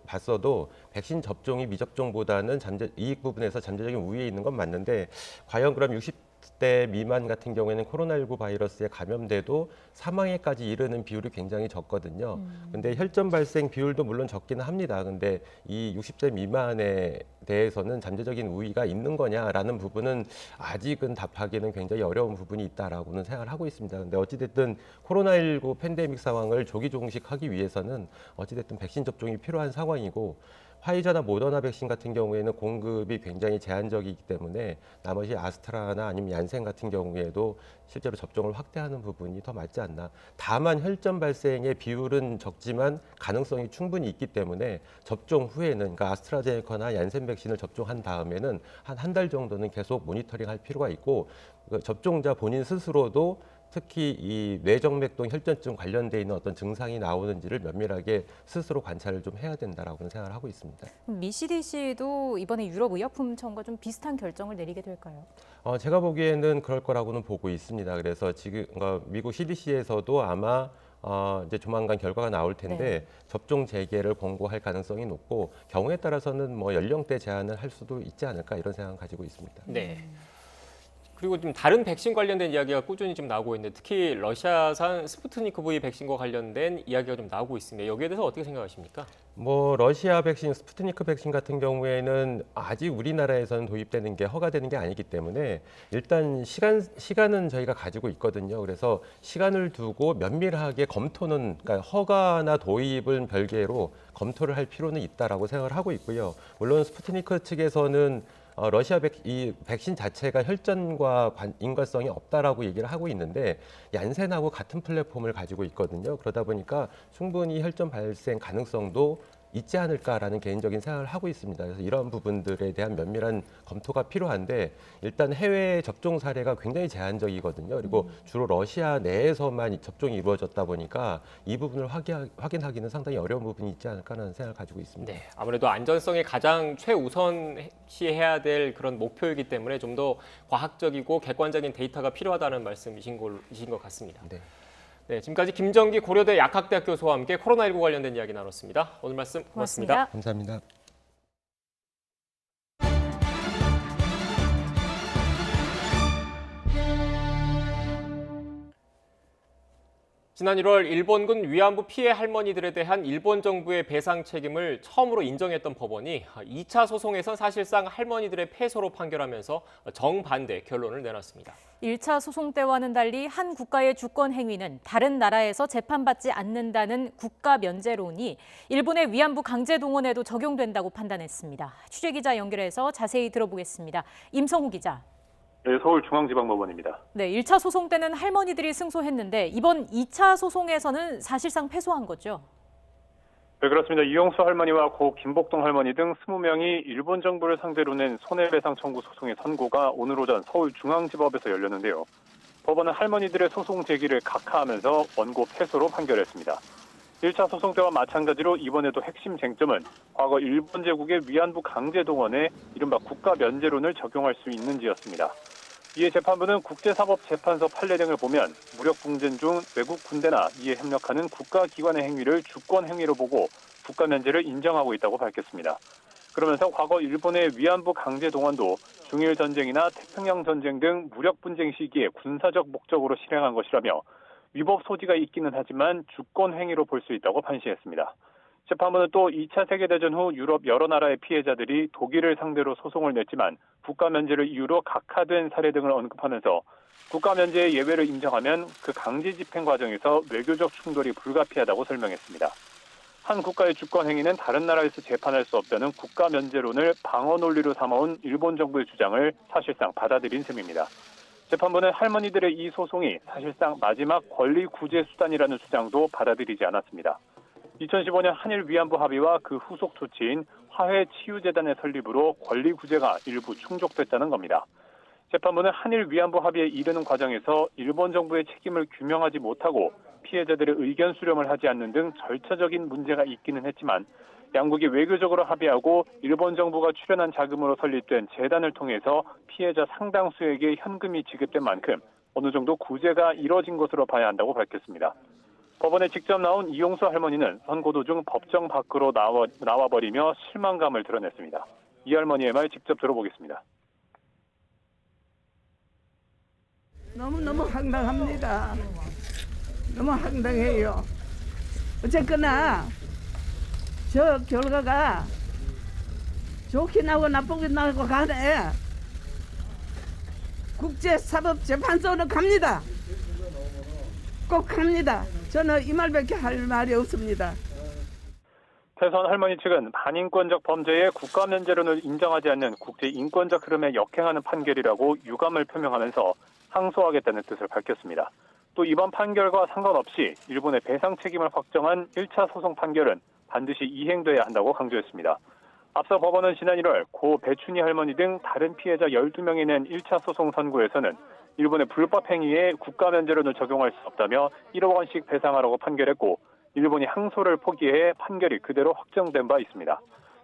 봤어도 백신 접종이 미접종보다는 이익 부분에서 잠재적인 우위에 있는 건 맞는데 과연 그럼 60대 미만 같은 경우에는 코로나19 바이러스에 감염돼도 사망에까지 이르는 비율이 굉장히 적거든요. 근데 혈전 발생 비율도 물론 적기는 합니다. 근데 이 60대 미만에 대해서는 잠재적인 우위가 있는 거냐라는 부분은 아직은 답하기는 굉장히 어려운 부분이 있다라고는 생각을 하고 있습니다. 근데 어찌됐든 코로나19 팬데믹 상황을 조기 종식하기 위해서는 어찌됐든 백신 접종이 필요한 상황이고 화이자나 모더나 백신 같은 경우에는 공급이 굉장히 제한적이기 때문에 나머지 아스트라나 아니면 얀센 같은 경우에도 실제로 접종을 확대하는 부분이 더 맞지 않나. 다만 혈전 발생의 비율은 적지만 가능성이 충분히 있기 때문에 접종 후에는 그러니까 아스트라제네카나 얀센 백신을 접종한 다음에는 한 달 정도는 계속 모니터링할 필요가 있고 접종자 본인 스스로도 특히 이 뇌정맥동 혈전증 관련돼 있는 어떤 증상이 나오는지를 면밀하게 스스로 관찰을 좀 해야 된다라고는 생각을 하고 있습니다. 미 CDC도 이번에 유럽 의약품청과 좀 비슷한 결정을 내리게 될까요? 제가 보기에는 그럴 거라고는 보고 있습니다. 그래서 지금 미국 CDC에서도 아마 이제 조만간 결과가 나올 텐데 접종 재개를 권고할 가능성이 높고 경우에 따라서는 뭐 연령대 제한을 할 수도 있지 않을까 이런 생각을 가지고 있습니다. 네. 그리고 좀 다른 백신 관련된 이야기가 꾸준히 좀 나오고 있는데 특히 러시아산 스푸트니크 V 백신과 관련된 이야기가 좀 나오고 있습니다. 여기에 대해서 어떻게 생각하십니까? 뭐 러시아 백신, 스푸트니크 백신 같은 경우에는 아직 우리나라에서는 도입되는 게 허가되는 게 아니기 때문에 일단 시간은 저희가 가지고 있거든요. 그래서 시간을 두고 면밀하게 검토는 그러니까 허가나 도입은 별개로 검토를 할 필요는 있다라고 생각을 하고 있고요. 물론 스푸트니크 측에서는 러시아 이 백신 자체가 혈전과 인과성이 없다라고 얘기를 하고 있는데 얀센하고 같은 플랫폼을 가지고 있거든요. 그러다 보니까 충분히 혈전 발생 가능성도 있지 않을까라는 개인적인 생각을 하고 있습니다. 그래서 이런 부분들에 대한 면밀한 검토가 필요한데 일단 해외 접종 사례가 굉장히 제한적이거든요. 그리고 주로 러시아 내에서만 접종이 이루어졌다 보니까 이 부분을 확인하기는 상당히 어려운 부분이 있지 않을까라는 생각을 가지고 있습니다. 네, 아무래도 안전성이 가장 최우선시해야 될 그런 목표이기 때문에 좀 더 과학적이고 객관적인 데이터가 필요하다는 말씀이신 것 같습니다. 네, 지금까지 김정기 고려대 약학대학 교수와 함께 코로나19 관련된 이야기 나눴습니다. 오늘 말씀 고맙습니다. 감사합니다. 지난 1월 일본군 위안부 피해 할머니들에 대한 일본 정부의 배상 책임을 처음으로 인정했던 법원이 2차 소송에선 사실상 할머니들의 패소로 판결하면서 정반대 결론을 내놨습니다. 1차 소송 때와는 달리 한 국가의 주권 행위는 다른 나라에서 재판받지 않는다는 국가 면제론이 일본의 위안부 강제 동원에도 적용된다고 판단했습니다. 취재기자 연결해서 자세히 들어보겠습니다. 임성우 기자. 네, 서울중앙지방법원입니다. 네, 1차 소송 때는 할머니들이 승소했는데 이번 2차 소송에서는 사실상 패소한 거죠? 네, 그렇습니다. 이용수 할머니와 고 김복동 할머니 등 20명이 일본 정부를 상대로 낸 손해배상 청구 소송의 선고가 오늘 오전 서울중앙지법에서 열렸는데요. 법원은 할머니들의 소송 제기를 각하하면서 원고 패소로 판결했습니다. 1차 소송 때와 마찬가지로 이번에도 핵심 쟁점은 과거 일본 제국의 위안부 강제 동원에 이른바 국가 면제론을 적용할 수 있는지였습니다. 이에 재판부는 국제사법재판소 판례 등을 보면 무력 분쟁 중 외국 군대나 이에 협력하는 국가기관의 행위를 주권 행위로 보고 국가 면제를 인정하고 있다고 밝혔습니다. 그러면서 과거 일본의 위안부 강제 동원도 중일 전쟁이나 태평양 전쟁 등 무력 분쟁 시기에 군사적 목적으로 실행한 것이라며 위법 소지가 있기는 하지만 주권 행위로 볼 수 있다고 판시했습니다. 재판부는 또 2차 세계대전 후 유럽 여러 나라의 피해자들이 독일을 상대로 소송을 냈지만 국가 면제를 이유로 각하된 사례 등을 언급하면서 국가 면제의 예외를 인정하면 그 강제 집행 과정에서 외교적 충돌이 불가피하다고 설명했습니다. 한 국가의 주권 행위는 다른 나라에서 재판할 수 없다는 국가 면제론을 방어 논리로 삼아온 일본 정부의 주장을 사실상 받아들인 셈입니다. 재판부는 할머니들의 이 소송이 사실상 마지막 권리 구제 수단이라는 주장도 받아들이지 않았습니다. 2015년 한일 위안부 합의와 그 후속 조치인 화해치유재단의 설립으로 권리 구제가 일부 충족됐다는 겁니다. 재판부는 한일 위안부 합의에 이르는 과정에서 일본 정부의 책임을 규명하지 못하고 피해자들의 의견 수렴을 하지 않는 등 절차적인 문제가 있기는 했지만 양국이 외교적으로 합의하고 일본 정부가 출연한 자금으로 설립된 재단을 통해서 피해자 상당수에게 현금이 지급된 만큼 어느 정도 구제가 이뤄진 것으로 봐야 한다고 밝혔습니다. 법원에 직접 나온 이용수 할머니는 선고 도중 법정 밖으로 나와버리며 실망감을 드러냈습니다. 이 할머니의 말 직접 들어보겠습니다. 너무너무 황당합니다. 너무 황당해요. 어쨌거나 저 결과가 좋게 나고 나쁘게 나고 가네. 국제사법재판소는 갑니다. 꼭 갑니다. 저는 이 말밖에 할 말이 없습니다. 태선 할머니 측은 반인권적 범죄에 국가 면제론을 인정하지 않는 국제인권적 흐름에 역행하는 판결이라고 유감을 표명하면서 항소하겠다는 뜻을 밝혔습니다. 또 이번 판결과 상관없이 일본의 배상 책임을 확정한 1차 소송 판결은 반드시 이행돼야 한다고 강조했습니다. 앞서 법원은 지난 1월 고 배춘희 할머니 등 다른 피해자 12명이 낸 1차 소송 선고에서는 일본의 불법 행위에 국가 면제론을 적용할 수 없다며 1억 원씩 배상하라고 판결했고 일본이 항소를 포기해 판결이 그대로 확정된 바 있습니다.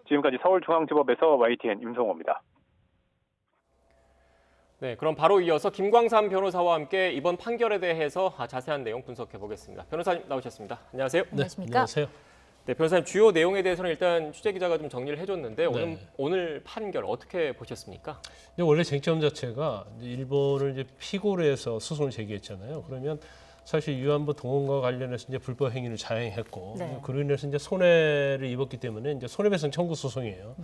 지금까지 서울중앙지법에서 YTN 임성호입니다. 네, 그럼 바로 이어서 김광삼 변호사와 함께 이번 판결에 대해서 자세한 내용 분석해 보겠습니다. 변호사님 나오셨습니다. 안녕하세요. 안녕하십니까? 안녕하세요. 네, 변호사님 주요 내용에 대해서는 일단 취재 기자가 좀 정리를 해줬는데 네. 오늘 판결 어떻게 보셨습니까? 원래 쟁점 자체가 일본을 이제 피고로 해서 소송을 제기했잖아요. 그러면 사실 위안부 동원과 관련해서 이제 불법 행위를 자행했고 네. 그로 인해서 이제 손해를 입었기 때문에 이제 손해배상 청구 소송이에요.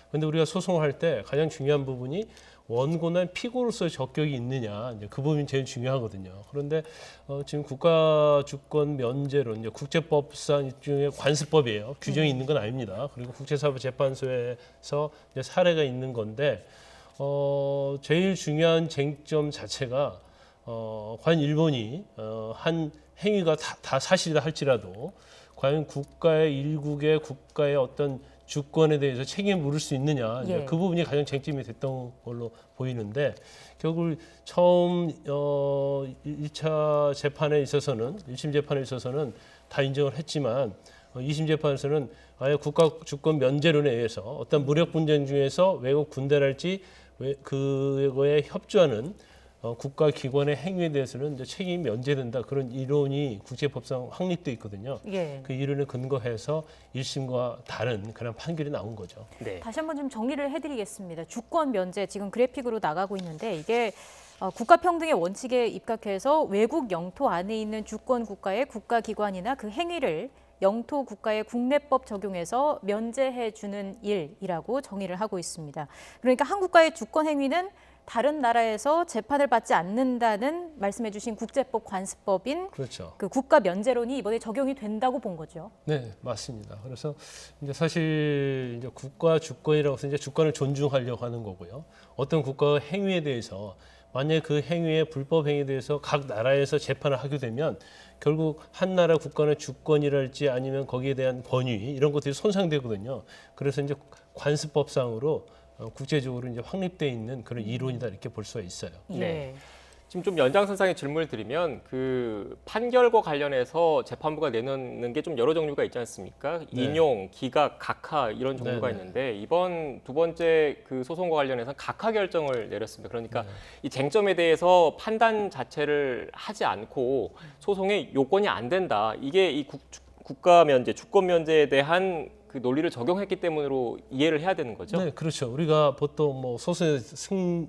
그런데 우리가 소송할 때 가장 중요한 부분이 원고나 피고로서의 적격이 있느냐, 이제 그 부분이 제일 중요하거든요. 그런데 지금 국가 주권 면제론, 이제 국제법상 일종의 관습법이에요. 규정이 있는 건 아닙니다. 그리고 국제사법재판소에서 이제 사례가 있는 건데 제일 중요한 쟁점 자체가 과연 일본이 한 행위가 다 사실이다 할지라도 과연 국가의 일국의 국가의 어떤 주권에 대해서 책임을 물을 수 있느냐, 예. 그 부분이 가장 쟁점이 됐던 걸로 보이는데 결국 처음 1차 재판에 있어서는 1심 재판에 있어서는 다 인정을 했지만 2심 재판에서는 아예 국가 주권 면제론에 의해서 어떤 무력 분쟁 중에서 외국 군대랄지 그거에 협조하는 국가 기관의 행위에 대해서는 이제 책임이 면제된다, 그런 이론이 국제법상 확립돼 있거든요. 예. 그 이론에 근거해서 1심과 다른 그런 판결이 나온 거죠. 네. 다시 한번 좀 정리를 해드리겠습니다. 주권 면제 지금 그래픽으로 나가고 있는데 이게 국가평등의 원칙에 입각해서 외국 영토 안에 있는 주권 국가의 국가기관이나 그 행위를 영토 국가의 국내법 적용해서 면제해 주는 일이라고 정의를 하고 있습니다. 그러니까 한 국가의 주권 행위는 다른 나라에서 재판을 받지 않는다는 말씀해 주신 국제법 관습법인 그렇죠. 그 국가 면제론이 이번에 적용이 된다고 본 거죠. 네, 맞습니다. 그래서 이제 사실 이제 국가 주권이라고 해서 이제 주권을 존중하려고 하는 거고요. 어떤 국가 행위에 대해서 만약에 그 행위의 불법 행위에 대해서 각 나라에서 재판을 하게 되면 결국 한 나라 국가의 주권이랄지 아니면 거기에 대한 권위 이런 것들이 손상되거든요. 그래서 이제 관습법상으로 국제적으로 이제 확립돼 있는 그런 이론이다 이렇게 볼 수가 있어요. 네. 지금 좀 연장선상의 질문을 드리면 그 판결과 관련해서 재판부가 내놓는 게 좀 여러 종류가 있지 않습니까? 네. 인용, 기각, 각하 이런 종류가 네네. 있는데 이번 두 번째 그 소송과 관련해서 각하 결정을 내렸습니다. 그러니까 이 쟁점에 대해서 판단 자체를 하지 않고 소송의 요건이 안 된다. 이게 이 국가 면제, 주권 면제에 대한 그 논리를 적용했기 때문으로 이해를 해야 되는 거죠? 네, 그렇죠. 우리가 보통 뭐 소송의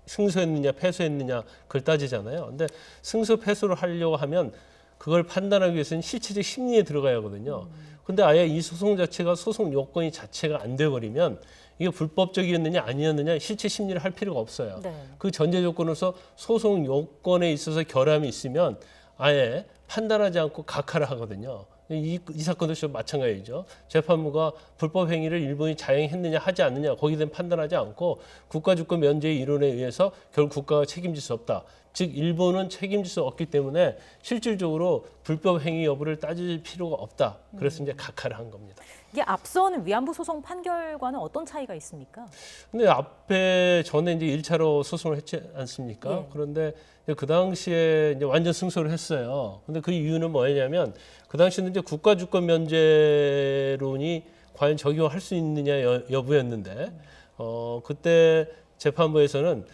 승소했느냐 패소했느냐 그걸 따지잖아요. 근데 승소 패소를 하려고 하면 그걸 판단하기 위해서는 실체적 심리에 들어가야 하거든요. 근데 아예 이 소송 자체가 소송 요건이 자체가 안 돼버리면 이게 불법적이었느냐 아니었느냐 실체 심리를 할 필요가 없어요. 네. 그 전제 조건으로서 소송 요건에 있어서 결함이 있으면 아예 판단하지 않고 각하를 하거든요. 이 사건도 좀 마찬가지죠. 재판부가 불법 행위를 일본이 자행했느냐 하지 않느냐 거기에 대한 판단하지 않고 국가주권 면제의 이론에 의해서 결국 국가가 책임질 수 없다. 즉 일본은 책임질 수 없기 때문에 실질적으로 불법 행위 여부를 따질 필요가 없다. 그래서 이제 각하를 한 겁니다. 이게 앞선 위안부 소송 판결과는 어떤 차이가 있습니까? 근데 앞에 전에 이제 1차로 소송을 했지 않습니까? 예. 그런데 그 당시에 이제 완전 승소를 했어요. 근데 그 이유는 뭐냐면 그 당시에는 이제 국가주권 면제론이 과연 적용할 수 있느냐 여부였는데 그때 재판부에서는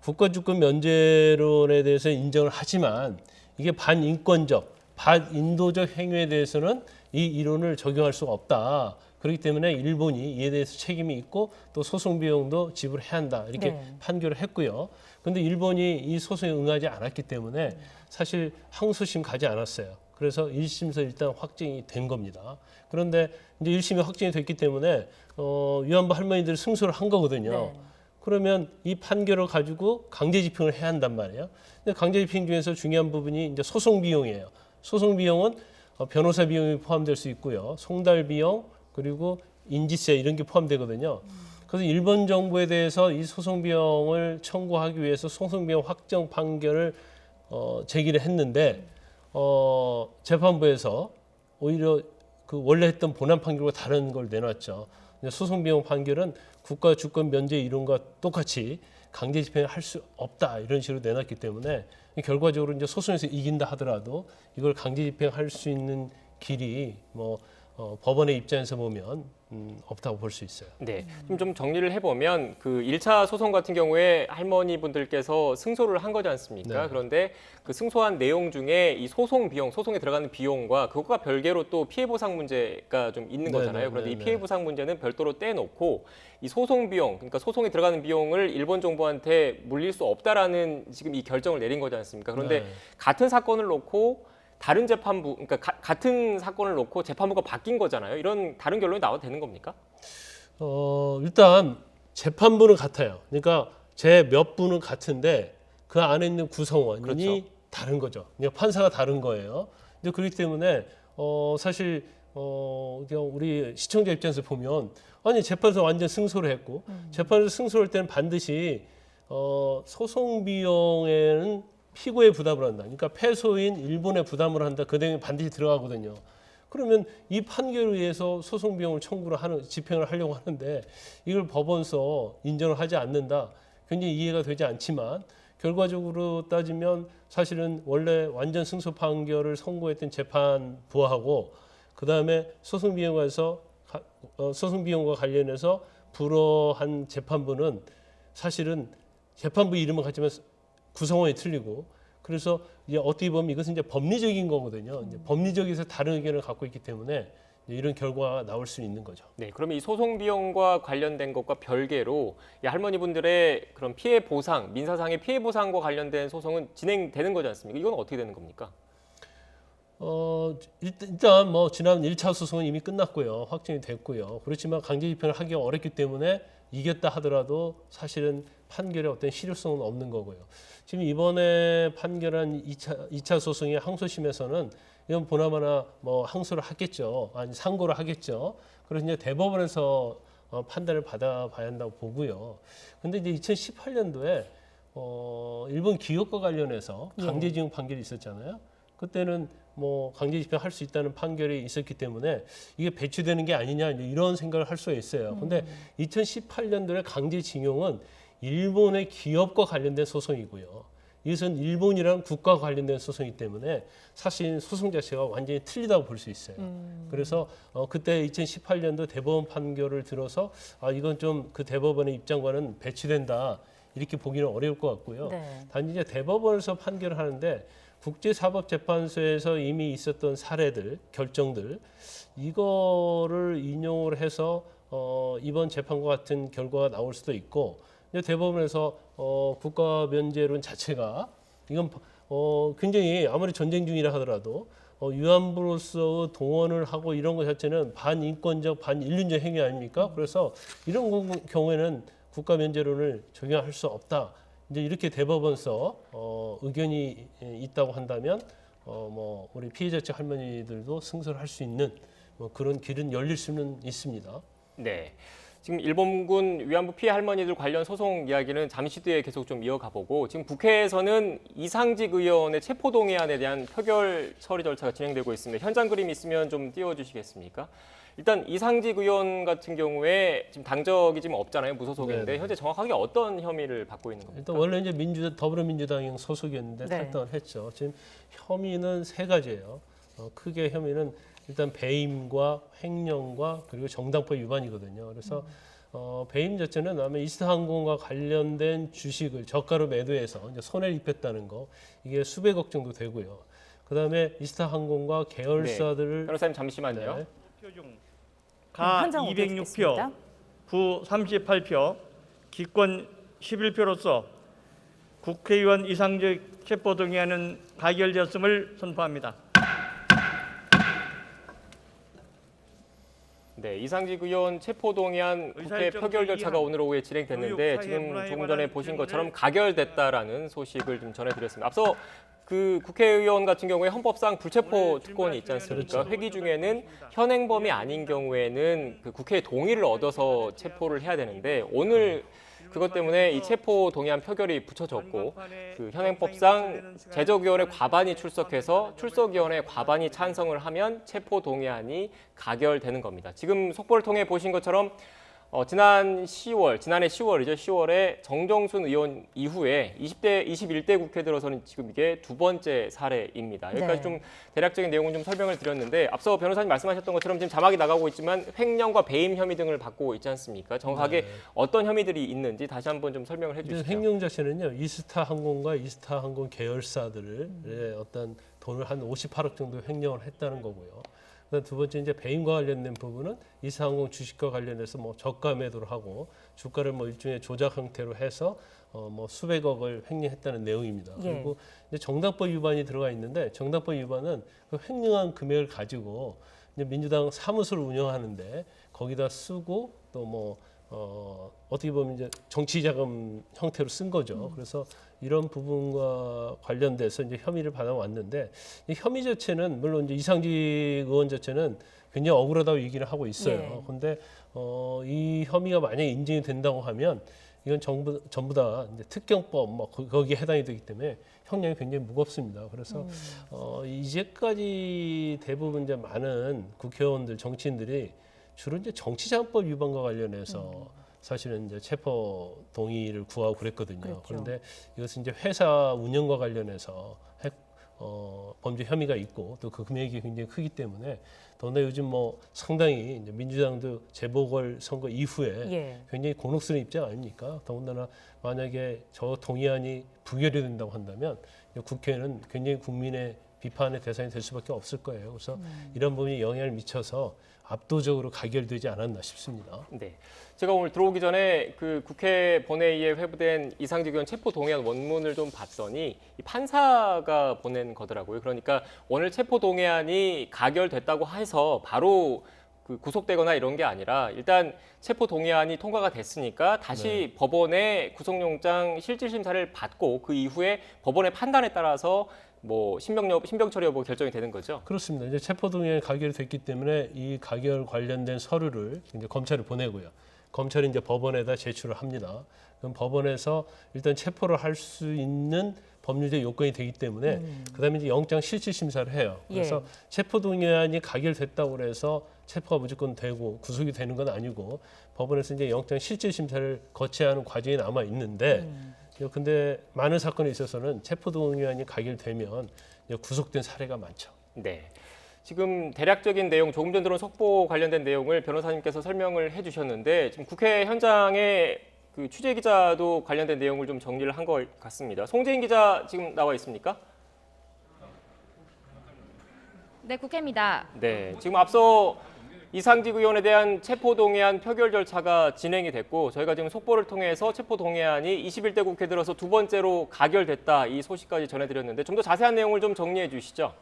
국가주권 면제론에 대해서 인정을 하지만 이게 반인권적, 반인도적 행위에 대해서는 이 이론을 적용할 수가 없다. 그렇기 때문에 일본이 이에 대해서 책임이 있고 또 소송 비용도 지불해야 한다. 이렇게 판결을 했고요. 그런데 일본이 이 소송에 응하지 않았기 때문에 사실 항소심 가지 않았어요. 그래서 1심에서 일단 확정이 된 겁니다. 그런데 이제 1심이 확정이 됐기 때문에 위안부 할머니들이 승소를 한 거거든요. 그러면 이 판결을 가지고 강제 집행을 해야 한단 말이에요. 근데 강제 집행 중에서 중요한 부분이 이제 소송 비용이에요. 소송 비용은 변호사 비용이 포함될 수 있고요. 송달 비용 그리고 인지세 이런 게 포함되거든요. 그래서 일본 정부에 대해서 이 소송 비용을 청구하기 위해서 소송 비용 확정 판결을 제기를 했는데 재판부에서 오히려 그 원래 했던 본안 판결과 다른 걸 내놨죠. 소송 비용 판결은 국가 주권 면제 이론과 똑같이 강제 집행을 할 수 없다 이런 식으로 내놨기 때문에 결과적으로 이제 소송에서 이긴다 하더라도 이걸 강제 집행할 수 있는 길이 법원의 입장에서 보면 없다고 볼 수 있어요. 네, 좀 정리를 해보면 그 1차 소송 같은 경우에 할머니분들께서 승소를 한 거지 않습니까? 네. 그런데 그 승소한 내용 중에 이 소송 비용, 소송에 들어가는 비용과 그것과 별개로 또 피해 보상 문제가 좀 있는 거잖아요. 그런데 이 피해 보상 문제는 별도로 떼놓고 이 소송 비용, 그러니까 소송에 들어가는 비용을 일본 정부한테 물릴 수 없다라는 지금 이 결정을 내린 거지 않습니까? 그런데 같은 사건을 놓고 다른 재판부, 그러니까 같은 사건을 놓고 재판부가 바뀐 거잖아요. 이런 다른 결론이 나와도 되는 겁니까? 일단 재판부는 같아요. 그러니까 제 몇 부는 같은데 그 안에 있는 구성원이 다른 거죠. 그러니까 판사가 다른 거예요. 근데 그렇기 때문에 사실 그냥 우리 시청자 입장에서 보면 아니 재판에서 완전 승소를 했고 재판에서 승소할 때는 반드시 소송 비용에는 피고의 부담을 한다. 그러니까 패소인 일본의 부담을 한다. 그 내용이 반드시 들어가거든요. 그러면 이 판결에 의해서 소송 비용을 집행을 하려고 하는데 이걸 법원서 인정을 하지 않는다. 굉장히 이해가 되지 않지만 결과적으로 따지면 사실은 원래 완전 승소 판결을 선고했던 재판부하고 그다음에 소송 비용과 관련해서 불허한 재판부는 사실은 재판부 이름은 같지만 구성원이 틀리고 그래서 이제 어떻게 보면 이것은 이제 법리적인 거거든요. 이제 법리적에서 다른 의견을 갖고 있기 때문에 이런 결과가 나올 수 있는 거죠. 네, 그러면 이 소송 비용과 관련된 것과 별개로 이 할머니분들의 그런 피해 보상, 민사상의 피해 보상과 관련된 소송은 진행되는 거지 않습니까? 이건 어떻게 되는 겁니까? 일단 지난 1차 소송은 이미 끝났고요. 확정이 됐고요. 그렇지만 강제 집행을 하기가 어렵기 때문에 이겼다 하더라도 사실은 판결에 어떤 실효성은 없는 거고요. 지금 이번에 판결한 2차 소송의 항소심에서는 이건 보나마나 항소를 하겠죠. 아니 상고를 하겠죠. 그래서 이제 대법원에서 판단을 받아봐야 한다고 보고요. 근데 이제 2018년도에 일본 기업과 관련해서 강제징용 판결이 있었잖아요. 그때는 강제 집행할 수 있다는 판결이 있었기 때문에 이게 배치되는 게 아니냐 이런 생각을 할 수가 있어요. 근데 2018년도에 강제징용은 일본의 기업과 관련된 소송이고요. 이것은 일본이랑 국가와 관련된 소송이기 때문에 사실 소송 자체가 완전히 틀리다고 볼 수 있어요. 그래서 그때 2018년도 대법원 판결을 들어서 이건 좀 그 대법원의 입장과는 배치된다 이렇게 보기는 어려울 것 같고요. 단지 이제 대법원에서 판결을 하는데 국제사법재판소에서 이미 있었던 사례들, 결정들 이거를 인용을 해서 이번 재판과 같은 결과가 나올 수도 있고 이제 대법원에서 국가 면제론 자체가 이건 굉장히 아무리 전쟁 중이라 하더라도 위안부로서 동원을 하고 이런 것 자체는 반인권적, 반인륜적 행위 아닙니까? 그래서 이런 경우에는 국가 면제론을 적용할 수 없다. 이제 이렇게 대법원서 의견이 있다고 한다면 뭐 우리 피해자 측 할머니들도 승소를 할 수 있는 뭐 그런 길은 열릴 수는 있습니다. 네. 지금 일본군 위안부 피해 할머니들 관련 소송 이야기는 잠시 뒤에 계속 좀 이어가 보고 지금 국회에서는 이상직 의원의 체포동의안에 대한 표결 처리 절차가 진행되고 있습니다. 현장 그림 있으면 좀 띄워주시겠습니까? 일단 이상직 의원 같은 경우에 지금 당적이 지금 없잖아요. 무소속인데 네네. 현재 정확하게 어떤 혐의를 받고 있는 겁니까? 일단 원래 이제 더불어민주당 소속이었는데 네. 탈당을 했죠. 지금 혐의는 세 가지예요. 크게 혐의는 일단 배임과 횡령과 그리고 정당법 위반이거든요. 그래서 배임 자체는 아마 이스타항공과 관련된 주식을 저가로 매도해서 이제 손해를 입혔다는 거 이게 수백억 정도 되고요. 그다음에 이스타항공과 계열사들을 변호사님 잠시만요. 네. 가 206표, 부 38표, 기권 11표로서 국회의원 이상직 체포동의안은 가결되었음을 선포합니다. 네, 이상직 의원 체포동의안 국회 표결 절차가 오늘 오후에 진행됐는데 지금 조금 전에 보신 것처럼 가결됐다라는 소식을 좀 전해드렸습니다. 앞서 그 국회의원 같은 경우에 헌법상 불체포 특권이 있지 않습니까? 회기 중에는 현행범이 아닌 경우에는 그 국회의 동의를 얻어서 체포를 해야 되는데 오늘 그것 때문에 이 체포 동의안 표결이 붙여졌고 그 현행법상 제적위원회 과반이 출석해서 출석위원회 과반이 찬성을 하면 체포 동의안이 가결되는 겁니다. 지금 속보를 통해 보신 것처럼 지난해 10월이죠. 10월에 정정순 의원 이후에 21대 국회 들어서는 지금 이게 두 번째 사례입니다. 여기까지 네. 좀 대략적인 내용은 좀 설명을 드렸는데 앞서 변호사님 말씀하셨던 것처럼 지금 자막이 나가고 있지만 횡령과 배임 혐의 등을 받고 있지 않습니까? 정확하게 어떤 혐의들이 있는지 다시 한번 좀 설명을 해주시죠. 횡령 자체는요. 이스타항공과 이스타항공 계열사들의 어떤 돈을 한 58억 정도 횡령을 했다는 거고요. 그다음 두 번째 이제 배임과 관련된 부분은 이스타항공 주식과 관련해서 뭐 저가 매도를 하고 주가를 뭐 일종의 조작 형태로 해서 뭐 수백억을 횡령했다는 내용입니다. 예. 그리고 이제 정당법 위반이 들어가 있는데 정당법 위반은 그 횡령한 금액을 가지고 이제 민주당 사무소를 운영하는데 거기다 쓰고 또 뭐 어떻게 보면 이제 정치자금 형태로 쓴 거죠. 그래서 이런 부분과 관련돼서 이제 혐의를 받아왔는데 이 혐의 자체는 물론 이제 이상직 의원 자체는 굉장히 억울하다고 얘기를 하고 있어요. 그런데 이 혐의가 만약에 인정이 된다고 하면 이건 전부 다 이제 특경법 뭐 거기에 해당이 되기 때문에 형량이 굉장히 무겁습니다. 그래서 이제까지 대부분 이제 많은 국회의원들 정치인들이 주로 이제 정치자금법 위반과 관련해서 사실은 이제 체포 동의를 구하고 그랬거든요. 그렇죠. 그런데 이것은 이제 회사 운영과 관련해서 범죄 혐의가 있고 또 그 금액이 굉장히 크기 때문에 더구나 요즘 뭐 상당히 이제 민주당도 재보궐 선거 이후에 굉장히 곤혹스러운 입장 아닙니까? 더군다나 만약에 저 동의안이 부결이 된다고 한다면 국회는 굉장히 국민의 비판의 대상이 될 수밖에 없을 거예요. 그래서 이런 부분이 영향을 미쳐서 압도적으로 가결되지 않았나 싶습니다. 네, 제가 오늘 들어오기 전에 그 국회 본회의에 회부된 이상직 의원 체포 동의안 원문을 좀 봤더니 이 판사가 보낸 거더라고요. 그러니까 오늘 체포 동의안이 가결됐다고 해서 바로 그 구속되거나 이런 게 아니라 일단 체포 동의안이 통과가 됐으니까 다시 법원의 구속영장 실질 심사를 받고 그 이후에 법원의 판단에 따라서 뭐 신병 처리 여부 결정이 되는 거죠? 그렇습니다. 이제 체포동의안이 가결됐기 때문에 이 가결 관련된 서류를 이제 검찰에 보내고요. 검찰이 이제 법원에다 제출을 합니다. 그럼 법원에서 일단 체포를 할 수 있는 법률적 요건이 되기 때문에 그다음에 이제 영장 실질 심사를 해요. 그래서 체포동의안이 가결됐다고 해서 체포가 무조건 되고 구속이 되는 건 아니고 법원에서 이제 영장 실질 심사를 거쳐야 하는 과정이 남아 있는데. 근데 많은 사건에 있어서는 체포동의안이 가결되면 구속된 사례가 많죠. 네. 지금 대략적인 내용, 조금 전 들어온 속보 관련된 내용을 변호사님께서 설명을 해주셨는데 지금 국회 현장에 그 취재 기자도 관련된 내용을 좀 정리를 한 것 같습니다. 송재인 기자 지금 나와 있습니까? 네, 국회입니다. 네, 지금 앞서 이상직 의원에 대한 체포동의안 표결 절차가 진행이 됐고 저희가 지금 속보를 통해서 체포동의안이 21대 국회 들어서 두 번째로 가결됐다 이 소식까지 전해드렸는데 좀 더 자세한 내용을 좀 정리해 주시죠.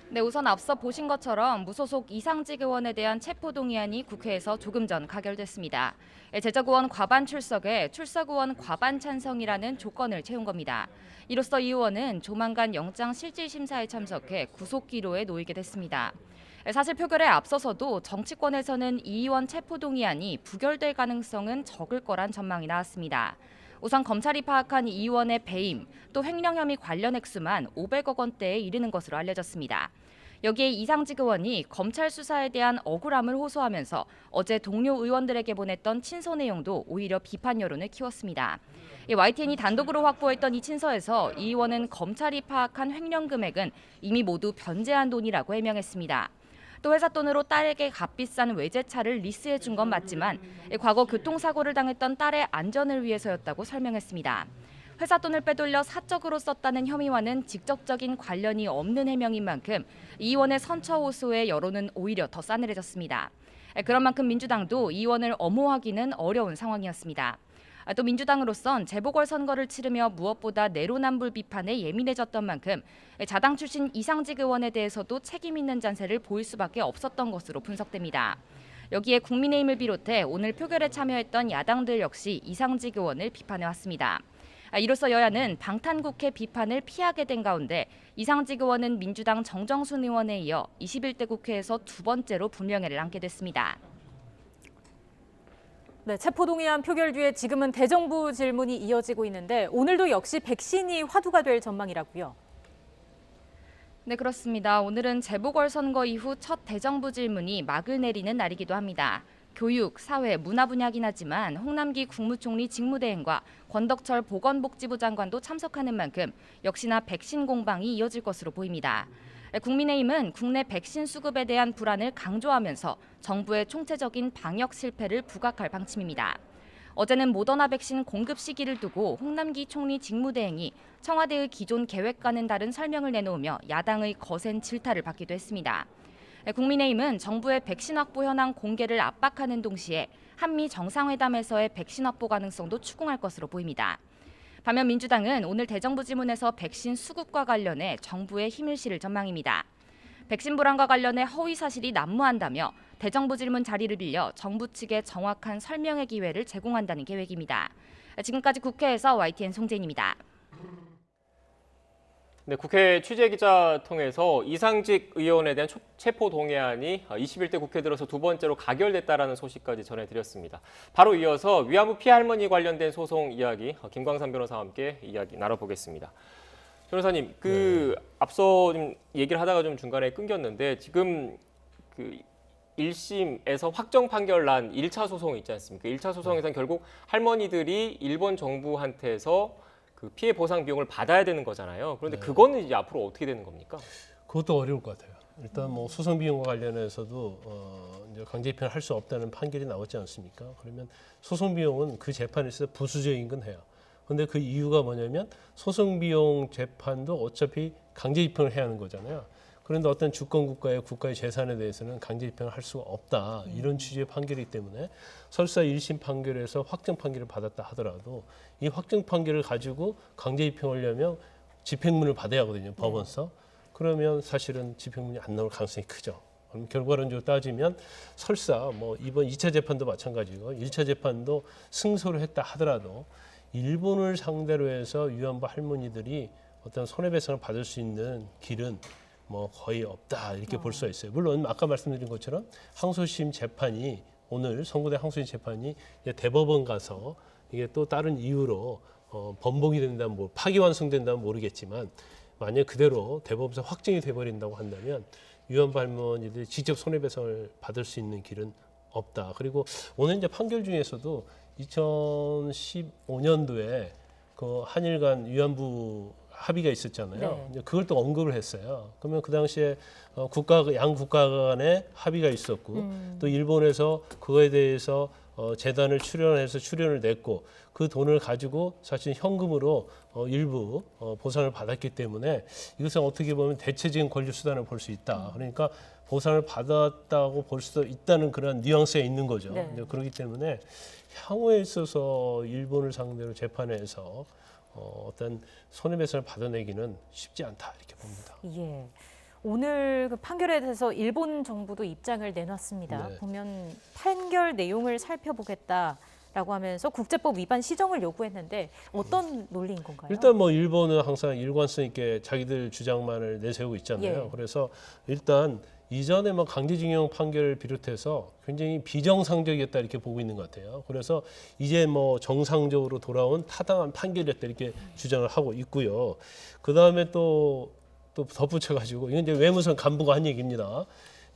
네, 우선 앞서 보신 것처럼 무소속 이상직 의원에 대한 체포동의안이 국회에서 조금 전 가결됐습니다. 제적의원 과반 출석에 출석의원 과반 찬성이라는 조건을 채운 겁니다. 이로써 이 의원은 조만간 영장실질심사에 참석해 구속기로에 놓이게 됐습니다. 사실 표결에 앞서서도 정치권에서는 이 의원 체포동의안이 부결될 가능성은 적을 거란 전망이 나왔습니다. 우선 검찰이 파악한 이 의원의 배임, 또 횡령 혐의 관련 액수만 500억 원대에 이르는 것으로 알려졌습니다. 여기에 이상직 의원이 검찰 수사에 대한 억울함을 호소하면서 어제 동료 의원들에게 보냈던 친서 내용도 오히려 비판 여론을 키웠습니다. YTN이 단독으로 확보했던 이 친서에서 이 의원은 검찰이 파악한 횡령 금액은 이미 모두 변제한 돈이라고 해명했습니다. 또 회사 돈으로 딸에게 값비싼 외제차를 리스해 준 건 맞지만 과거 교통사고를 당했던 딸의 안전을 위해서였다고 설명했습니다. 회사 돈을 빼돌려 사적으로 썼다는 혐의와는 직접적인 관련이 없는 해명인 만큼 이 의원의 선처 호소에 여론은 오히려 더 싸늘해졌습니다. 그런 만큼 민주당도 이 의원을 엄호하기는 어려운 상황이었습니다. 또 민주당으로선 재보궐선거를 치르며 무엇보다 내로남불 비판에 예민해졌던 만큼 자당 출신 이상직 의원에 대해서도 책임 있는 잔세를 보일 수밖에 없었던 것으로 분석됩니다. 여기에 국민의힘을 비롯해 오늘 표결에 참여했던 야당들 역시 이상직 의원을 비판해왔습니다. 이로써 여야는 방탄국회 비판을 피하게 된 가운데 이상직 의원은 민주당 정정순 의원에 이어 21대 국회에서 두 번째로 불명예를 안게 됐습니다. 네, 체포동의안 표결 뒤에 지금은 대정부 질문이 이어지고 있는데 오늘도 역시 백신이 화두가 될 전망이라고요. 네, 그렇습니다. 오늘은 재보궐선거 이후 첫 대정부 질문이 막을 내리는 날이기도 합니다. 교육, 사회, 문화 분야긴 하지만 홍남기 국무총리 직무대행과 권덕철 보건복지부 장관도 참석하는 만큼 역시나 백신 공방이 이어질 것으로 보입니다. 국민의힘은 국내 백신 수급에 대한 불안을 강조하면서 정부의 총체적인 방역 실패를 부각할 방침입니다. 어제는 모더나 백신 공급 시기를 두고 홍남기 총리 직무대행이 청와대의 기존 계획과는 다른 설명을 내놓으며 야당의 거센 질타를 받기도 했습니다. 국민의힘은 정부의 백신 확보 현황 공개를 압박하는 동시에 한미 정상회담에서의 백신 확보 가능성도 추궁할 것으로 보입니다. 반면 민주당은 오늘 대정부 질문에서 백신 수급과 관련해 정부의 힘을 실을 전망입니다. 백신 불안과 관련해 허위 사실이 난무한다며 대정부 질문 자리를 빌려 정부 측에 정확한 설명의 기회를 제공한다는 계획입니다. 지금까지 국회에서 YTN 송재인입니다. 네, 국회 취재기자 통해서 이상직 의원에 대한 체포동의안이 21대 국회 들어서 두 번째로 가결됐다라는 소식까지 전해드렸습니다. 바로 이어서 위안부 피할머니 관련된 소송 이야기 김광삼 변호사와 함께 이야기 나눠보겠습니다. 변호사님, 앞서 좀 얘기를 하다가 좀 중간에 끊겼는데 지금 1심에서 확정 판결 난 1차 소송 있지 않습니까? 1차 소송에서는 결국 할머니들이 일본 정부한테서 피해 보상 비용을 받아야 되는 거잖아요. 그런데 그거는 이제 앞으로 어떻게 되는 겁니까? 그것도 어려울 것 같아요. 일단 뭐 소송 비용과 관련해서도 이제 강제 입행을 할 수 없다는 판결이 나왔지 않습니까? 그러면 소송 비용은 그 재판에서 부수적인 건 해요. 그런데 그 이유가 뭐냐면 소송 비용 재판도 어차피 강제 입행을 해야 하는 거잖아요. 그런데 어떤 주권 국가의 재산에 대해서는 강제 입행을 할 수가 없다. 이런 취지의 판결이기 때문에 설사 1심 판결에서 확정 판결을 받았다 하더라도 이 확정 판결을 가지고 강제 입행하려면 집행문을 받아야 하거든요. 법원서. 그러면 사실은 집행문이 안 나올 가능성이 크죠. 그럼 결과론적으로 따지면 설사 뭐 이번 2차 재판도 마찬가지고 1차 재판도 승소를 했다 하더라도 일본을 상대로 해서 위안부 할머니들이 어떤 손해배상을 받을 수 있는 길은 뭐 거의 없다 이렇게 볼 수가 있어요. 물론 아까 말씀드린 것처럼 항소심 재판이 오늘 선고된 항소심 재판이 대법원 가서 이게 또 다른 이유로 번복이 된다면 파기환송된다면 모르겠지만 만약 그대로 대법원에서 확정이 돼버린다고 한다면 위안부 할머니들이 직접 손해배상을 받을 수 있는 길은 없다. 그리고 오늘 이제 판결 중에서도 2015년도에 그 한일 간 위안부 합의가 있었잖아요. 네. 이제 그걸 또 언급을 했어요. 그러면 그 당시에 양 국가 간의 합의가 있었고 또 일본에서 그거에 대해서 재단을 출연해서 출연을 냈고 그 돈을 가지고 사실 현금으로 일부 보상을 받았기 때문에 이것은 어떻게 보면 대체적인 권리 수단을 볼 수 있다. 그러니까 보상을 받았다고 볼 수 있다는 그런 뉘앙스가 있는 거죠. 네. 그렇기 때문에 향후에 있어서 일본을 상대로 재판에서 어떤 손해배상을 받아내기는 쉽지 않다 이렇게 봅니다. 예. 오늘 그 판결에 대해서 일본 정부도 입장을 내놨습니다. 네. 보면 판결 내용을 살펴보겠다라고 하면서 국제법 위반 시정을 요구했는데 어떤 논리인 건가요? 일단 뭐 일본은 항상 일관성 있게 자기들 주장만을 내세우고 있잖아요. 예. 그래서 일단 이전에 뭐 강제징용 판결을 비롯해서 굉장히 비정상적이었다 이렇게 보고 있는 것 같아요. 그래서 이제 뭐 정상적으로 돌아온 타당한 판결이었다 이렇게 주장을 하고 있고요. 그 다음에 또 덧붙여가지고 이건 이제 외무성 간부가 한 얘기입니다.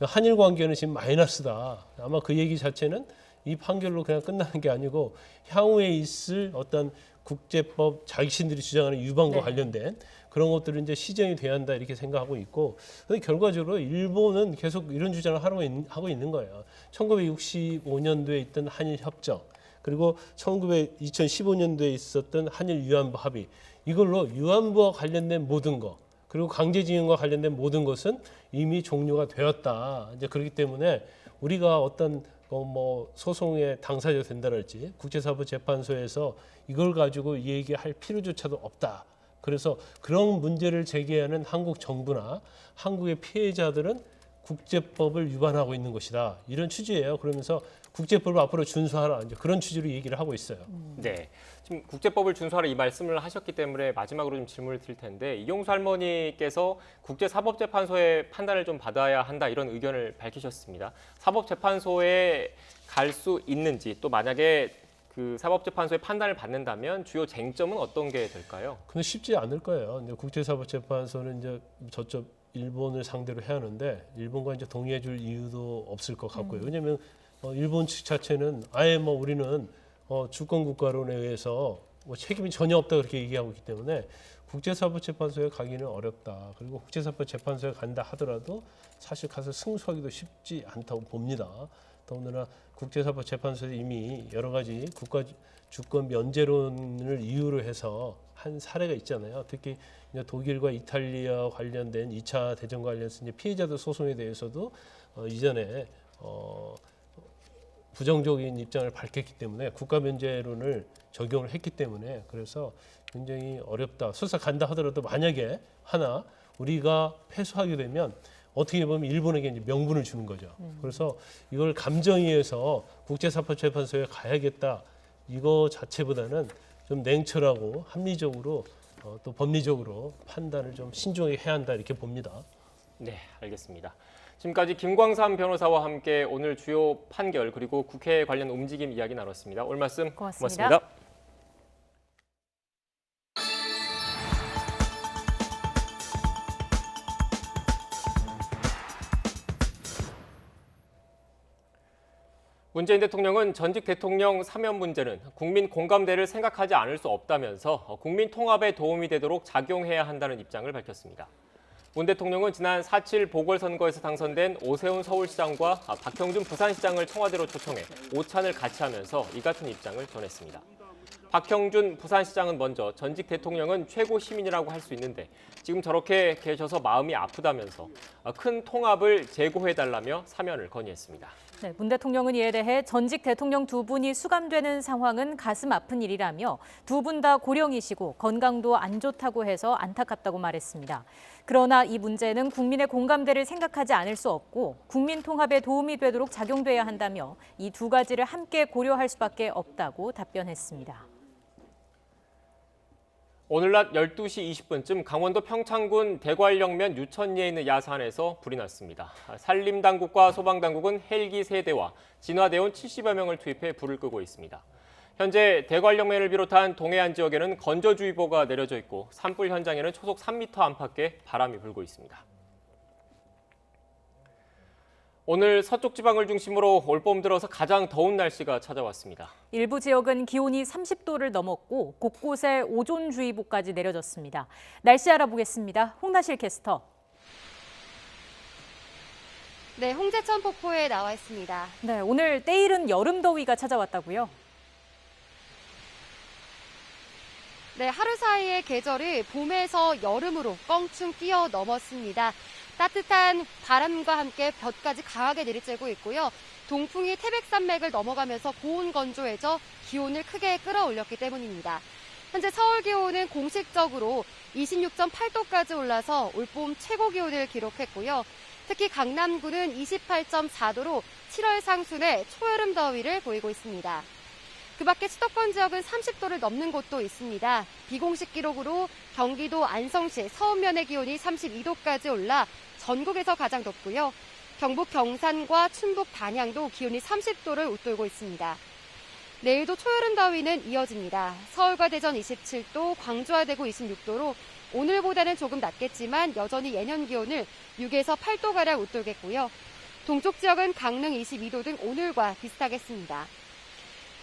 한일 관계는 지금 마이너스다. 아마 그 얘기 자체는 이 판결로 그냥 끝나는 게 아니고 향후에 있을 어떤 국제법 자신들이 주장하는 위반과 네. 관련된 그런 것들은 이제 시정이 돼야 한다 이렇게 생각하고 있고, 근데 결과적으로 일본은 계속 이런 주장을 하고 있는 거예요. 1965년도에 있던 한일 협정, 그리고 2015년도에 있었던 한일 위안부 합의, 이걸로 위안부와 관련된 모든 것, 그리고 강제징용과 관련된 모든 것은 이미 종료가 되었다. 이제 그렇기 때문에 우리가 어떤 뭐 소송의 당사자가 된다랄지 국제사법재판소에서 이걸 가지고 얘기할 필요조차도 없다. 그래서 그런 문제를 제기하는 한국 정부나 한국의 피해자들은 국제법을 위반하고 있는 것이다. 이런 취지예요. 그러면서 국제법을 앞으로 준수하라. 이제 그런 취지로 얘기를 하고 있어요. 네, 지금 국제법을 준수하라 이 말씀을 하셨기 때문에 마지막으로 좀 질문을 드릴 텐데, 이용수 할머니께서 국제사법재판소의 판단을 좀 받아야 한다 이런 의견을 밝히셨습니다. 사법재판소에 갈 수 있는지, 또 만약에 그 사법재판소의 판단을 받는다면 주요 쟁점은 어떤 게 될까요? 근데 쉽지 않을 거예요. 이제 국제사법재판소는 이제 저쪽 일본을 상대로 해야 하는데 일본과 이제 동의해줄 이유도 없을 것 같고요. 왜냐하면 일본 측 자체는 아예 뭐 우리는 주권 국가론에 의해서 뭐 책임이 전혀 없다 그렇게 얘기하고 있기 때문에 국제사법재판소에 가기는 어렵다. 그리고 국제사법재판소에 간다 하더라도 사실 가서 승소하기도 쉽지 않다고 봅니다. 더군다나 국제사법재판소에서 이미 여러 가지 국가 주권 면제론을 이유로 해서 한 사례가 있잖아요. 특히 이제 독일과 이탈리아 관련된 2차 대전과 관련해서 이제 피해자들 소송에 대해서도 이전에 부정적인 입장을 밝혔기 때문에 국가 면제론을 적용을 했기 때문에, 그래서 굉장히 어렵다. 수사 간다 하더라도 만약에 하나 우리가 패소하게 되면 어떻게 보면 일본에게 이제 명분을 주는 거죠. 그래서 이걸 감정이해서 국제사법재판소에 가야겠다 이거 자체보다는 좀 냉철하고 합리적으로 또 법리적으로 판단을 좀 신중하게 해야 한다 이렇게 봅니다. 네, 알겠습니다. 지금까지 김광삼 변호사와 함께 오늘 주요 판결 그리고 국회 관련 움직임 이야기 나눴습니다. 오늘 말씀 고맙습니다. 문재인 대통령은 전직 대통령 사면 문제는 국민 공감대를 생각하지 않을 수 없다면서 국민 통합에 도움이 되도록 작용해야 한다는 입장을 밝혔습니다. 문 대통령은 지난 4.7 보궐선거에서 당선된 오세훈 서울시장과 박형준 부산시장을 청와대로 초청해 오찬을 같이 하면서 이 같은 입장을 전했습니다. 박형준 부산시장은 먼저 전직 대통령은 최고 시민이라고 할 수 있는데 지금 저렇게 계셔서 마음이 아프다면서 큰 통합을 제고해달라며 사면을 건의했습니다. 네, 문 대통령은 이에 대해 전직 대통령 두 분이 수감되는 상황은 가슴 아픈 일이라며 두 분 다 고령이시고 건강도 안 좋다고 해서 안타깝다고 말했습니다. 그러나 이 문제는 국민의 공감대를 생각하지 않을 수 없고 국민 통합에 도움이 되도록 작용돼야 한다며 이 두 가지를 함께 고려할 수밖에 없다고 답변했습니다. 오늘 낮 12시 20분쯤 강원도 평창군 대관령면 유천리에 있는 야산에서 불이 났습니다. 산림당국과 소방당국은 헬기 3대와 진화대원 70여 명을 투입해 불을 끄고 있습니다. 현재 대관령면을 비롯한 동해안 지역에는 건조주의보가 내려져 있고 산불 현장에는 초속 3m 안팎의 바람이 불고 있습니다. 오늘 서쪽 지방을 중심으로 올봄 들어서 가장 더운 날씨가 찾아왔습니다. 일부 지역은 기온이 30도를 넘었고 곳곳에 오존주의보까지 내려졌습니다. 날씨 알아보겠습니다. 홍나실 캐스터. 네, 홍제천 폭포에 나와 있습니다. 네, 오늘 때이른 여름 더위가 찾아왔다고요? 네, 하루 사이에 계절이 봄에서 여름으로 껑충 뛰어넘었습니다. 따뜻한 바람과 함께 볕까지 강하게 내리쬐고 있고요. 동풍이 태백산맥을 넘어가면서 고온 건조해져 기온을 크게 끌어올렸기 때문입니다. 현재 서울 기온은 공식적으로 26.8도까지 올라서 올봄 최고 기온을 기록했고요. 특히 강남구는 28.4도로 7월 상순의 초여름 더위를 보이고 있습니다. 그 밖에 수도권 지역은 30도를 넘는 곳도 있습니다. 비공식 기록으로 경기도 안성시 서운면의 기온이 32도까지 올라 전국에서 가장 높고요. 경북 경산과 충북 단양도 기온이 30도를 웃돌고 있습니다. 내일도 초여름 더위는 이어집니다. 서울과 대전 27도, 광주와 대구 26도로 오늘보다는 조금 낮겠지만 여전히 예년 기온을 6에서 8도가량 웃돌겠고요. 동쪽 지역은 강릉 22도 등 오늘과 비슷하겠습니다.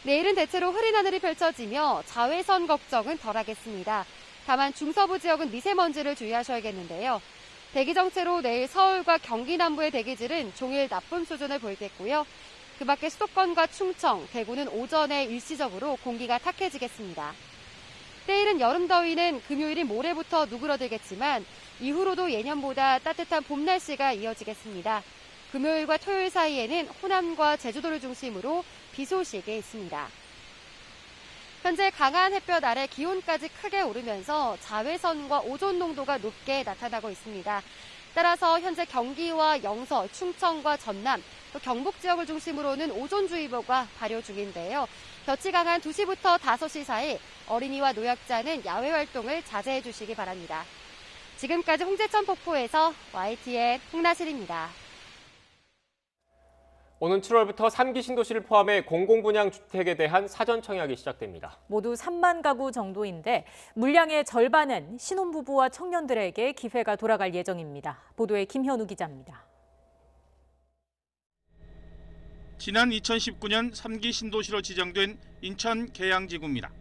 내일은 대체로 흐린 하늘이 펼쳐지며 자외선 걱정은 덜하겠습니다. 다만 중서부 지역은 미세먼지를 주의하셔야겠는데요. 대기 정체로 내일 서울과 경기 남부의 대기질은 종일 나쁨 수준을 보이겠고요. 그 밖에 수도권과 충청, 대구는 오전에 일시적으로 공기가 탁해지겠습니다. 때이른 여름 더위는 금요일인 모레부터 누그러들겠지만 이후로도 예년보다 따뜻한 봄 날씨가 이어지겠습니다. 금요일과 토요일 사이에는 호남과 제주도를 중심으로 비 소식이 있습니다. 현재 강한 햇볕 아래 기온까지 크게 오르면서 자외선과 오존 농도가 높게 나타나고 있습니다. 따라서 현재 경기와 영서, 충청과 전남, 또 경북 지역을 중심으로는 오존주의보가 발효 중인데요. 볕이 강한 2시부터 5시 사이 어린이와 노약자는 야외 활동을 자제해 주시기 바랍니다. 지금까지 홍제천 폭포에서 YTN 홍나실입니다. 오는 7월부터 3기 신도시를 포함해 공공분양 주택에 대한 사전 청약이 시작됩니다. 모두 3만 가구 정도인데 물량의 절반은 신혼부부와 청년들에게 기회가 돌아갈 예정입니다. 보도에 김현우 기자입니다. 지난 2019년 3기 신도시로 지정된 인천 계양지구입니다.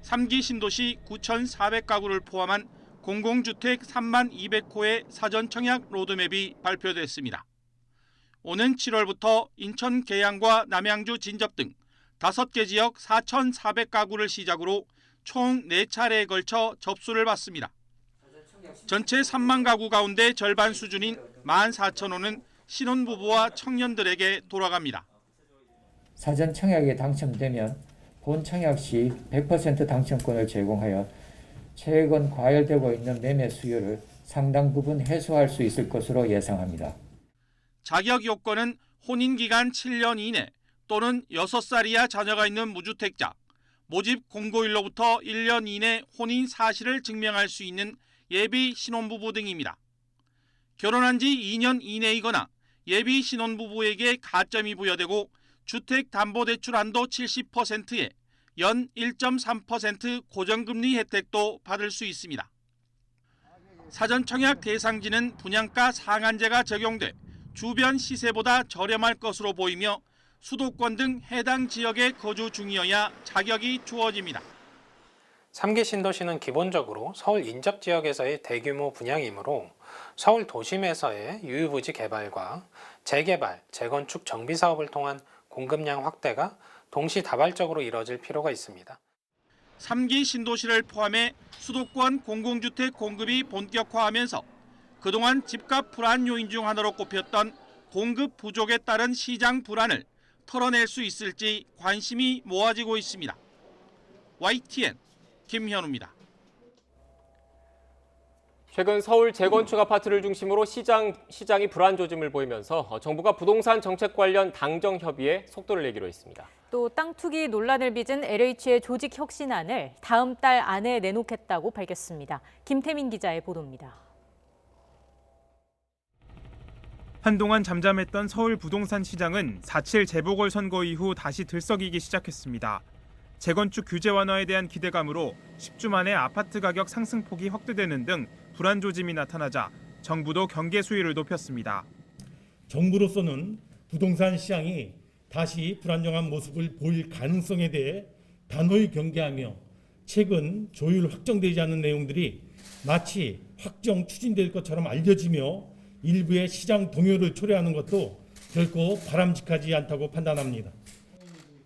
3기 신도시 9,400가구를 포함한 공공주택 3만 200호의 사전 청약 로드맵이 발표됐습니다. 오는 7월부터 인천 계양과 남양주 진접 등 5개 지역 4,400가구를 시작으로 총 4차례에 걸쳐 접수를 받습니다. 전체 3만 가구 가운데 절반 수준인 14,000호는 신혼부부와 청년들에게 돌아갑니다. 사전 청약에 당첨되면 본 청약 시 100% 당첨권을 제공하여 최근 과열되고 있는 매매 수요를 상당 부분 해소할 수 있을 것으로 예상합니다. 자격 요건은 혼인기간 7년 이내 또는 6살 이하 자녀가 있는 무주택자, 모집 공고일로부터 1년 이내 혼인 사실을 증명할 수 있는 예비 신혼부부 등입니다. 결혼한 지 2년 이내이거나 예비 신혼부부에게 가점이 부여되고 주택담보대출 한도 70%에 연 1.3% 고정금리 혜택도 받을 수 있습니다. 사전 청약 대상지는 분양가 상한제가 적용돼 주변 시세보다 저렴할 것으로 보이며 수도권 등 해당 지역에 거주 중이어야 자격이 주어집니다. 3기 신도시는 기본적으로 서울 인접 지역에서의 대규모 분양이므로 서울 도심에서의 유유부지 개발과 재개발, 재건축 정비 사업을 통한 공급량 확대가 동시다발적으로 이뤄질 필요가 있습니다. 3기 신도시를 포함해 수도권 공공주택 공급이 본격화하면서 그동안 집값 불안 요인 중 하나로 꼽혔던 공급 부족에 따른 시장 불안을 털어낼 수 있을지 관심이 모아지고 있습니다. YTN 김현우입니다. 최근 서울 재건축 아파트를 중심으로 시장이 불안 조짐을 보이면서 정부가 부동산 정책 관련 당정 협의에 속도를 내기로 했습니다. 또 땅 투기 논란을 빚은 LH의 조직 혁신안을 다음 달 안에 내놓겠다고 밝혔습니다. 김태민 기자의 보도입니다. 한동안 잠잠했던 서울 부동산 시장은 4.7 재보궐선거 이후 다시 들썩이기 시작했습니다. 재건축 규제 완화에 대한 기대감으로 10주 만에 아파트 가격 상승폭이 확대되는 등 불안 조짐이 나타나자 정부도 경계 수위를 높였습니다. 정부로서는 부동산 시장이 다시 불안정한 모습을 보일 가능성에 대해 단호히 경계하며 최근 조율 확정되지 않은 내용들이 마치 확정 추진될 것처럼 알려지며 일부의 시장 동요를 초래하는 것도 결코 바람직하지 않다고 판단합니다.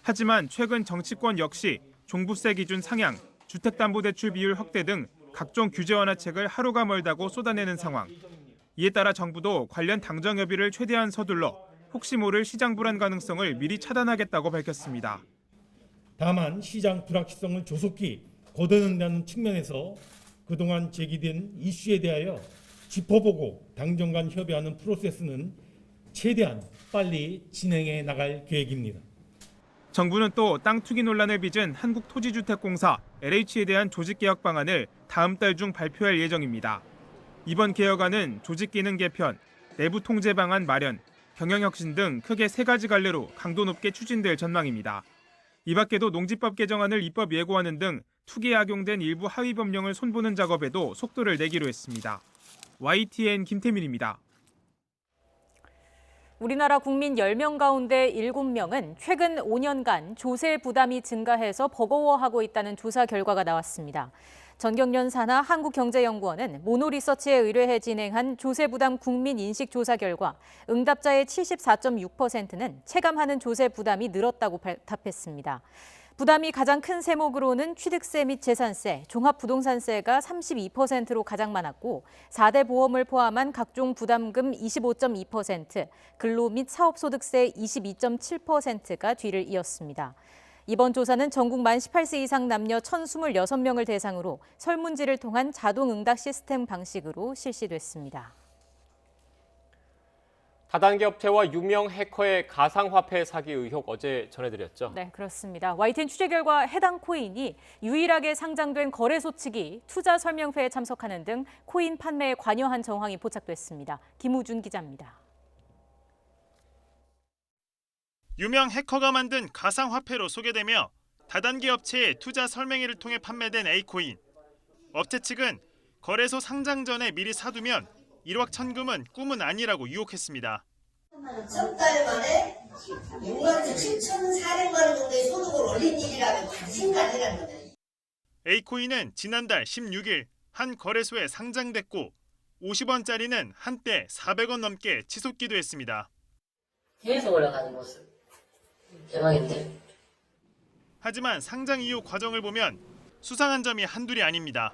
하지만 최근 정치권 역시 종부세 기준 상향, 주택담보대출 비율 확대 등 각종 규제 완화책을 하루가 멀다고 쏟아내는 상황. 이에 따라 정부도 관련 당정 협의를 최대한 서둘러 혹시 모를 시장 불안 가능성을 미리 차단하겠다고 밝혔습니다. 다만 시장 불확실성을 조속히 걷어낸다는 측면에서 그동안 제기된 이슈에 대하여 짚어보고 당정 간 협의하는 프로세스는 최대한 빨리 진행해 나갈 계획입니다. 정부는 또 땅 투기 논란을 빚은 한국토지주택공사 LH에 대한 조직개혁 방안을 다음 달 중 발표할 예정입니다. 이번 개혁안은 조직기능 개편, 내부 통제 방안 마련, 경영혁신 등 크게 3가지 갈래로 강도 높게 추진될 전망입니다. 이 밖에도 농지법 개정안을 입법 예고하는 등 투기에 악용된 일부 하위 법령을 손보는 작업에도 속도를 내기로 했습니다. YTN 김태민입니다. 우리나라 국민 10명 가운데 7명은 최근 5년간 조세 부담이 증가해서 버거워하고 있다는 조사 결과가 나왔습니다. 전경련 산하 한국경제연구원은 모노리서치에 의뢰해 진행한 조세 부담 국민 인식 조사 결과 응답자의 74.6%는 체감하는 조세 부담이 늘었다고 답했습니다. 부담이 가장 큰 세목으로는 취득세 및 재산세, 종합부동산세가 32%로 가장 많았고 4대 보험을 포함한 각종 부담금 25.2%, 근로 및 사업소득세 22.7%가 뒤를 이었습니다. 이번 조사는 전국 만 18세 이상 남녀 1,026명을 대상으로 설문지를 통한 자동 응답 시스템 방식으로 실시됐습니다. 다단계 업체와 유명 해커의 가상화폐 사기 의혹 어제 전해드렸죠. 네, 그렇습니다. YTN 취재 결과 해당 코인이 유일하게 상장된 거래소 측이 투자 설명회에 참석하는 등 코인 판매에 관여한 정황이 포착됐습니다. 김우준 기자입니다. 유명 해커가 만든 가상화폐로 소개되며 다단계 업체의 투자 설명회를 통해 판매된 A코인. 업체 측은 거래소 상장 전에 미리 사두면 일확천금은 꿈은 아니라고 유혹했습니다. 석 달 만에 6만 7,400만 원 정도의 소득을 올린 일이라면 생각이라는 거죠. A코인은 지난달 16일 한 거래소에 상장됐고 50원짜리는 한때 400원 넘게 치솟기도 했습니다. 계속 올라가는 모습. 대박인데. 하지만 상장 이후 과정을 보면 수상한 점이 한둘이 아닙니다.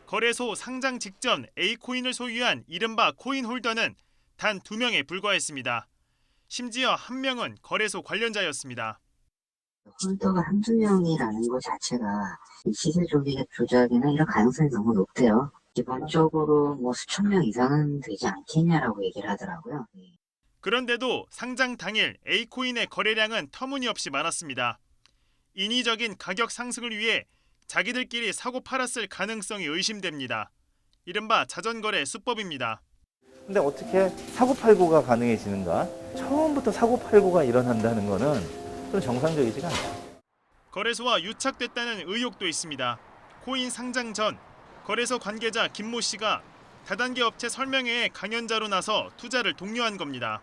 거래소 상장 직전 A코인을 소유한 이른바 코인 홀더는 단 2명에 불과했습니다. 심지어 한 명은 거래소 관련자였습니다. 홀더가 한두 명이라는 것 자체가 시세 조작이나 이런 가능성이 너무 높대요. 기본적으로 수천 명 이상은 되지 않겠냐라고 얘기를 하더라고요. 그런데도 상장 당일 A코인의 거래량은 터무니없이 많았습니다. 인위적인 가격 상승을 위해 자기들끼리 사고 팔았을 가능성이 의심됩니다. 이른바 자전거래 수법입니다. 근데 어떻게 사고팔고가 가능해지는가? 처음부터 사고팔고가 일어난다는 거는 좀 정상적이지가 않아요. 거래소와 유착됐다는 의혹도 있습니다. 코인 상장 전 거래소 관계자 김모 씨가 다단계 업체 설명회에 강연자로 나서 투자를 독려한 겁니다.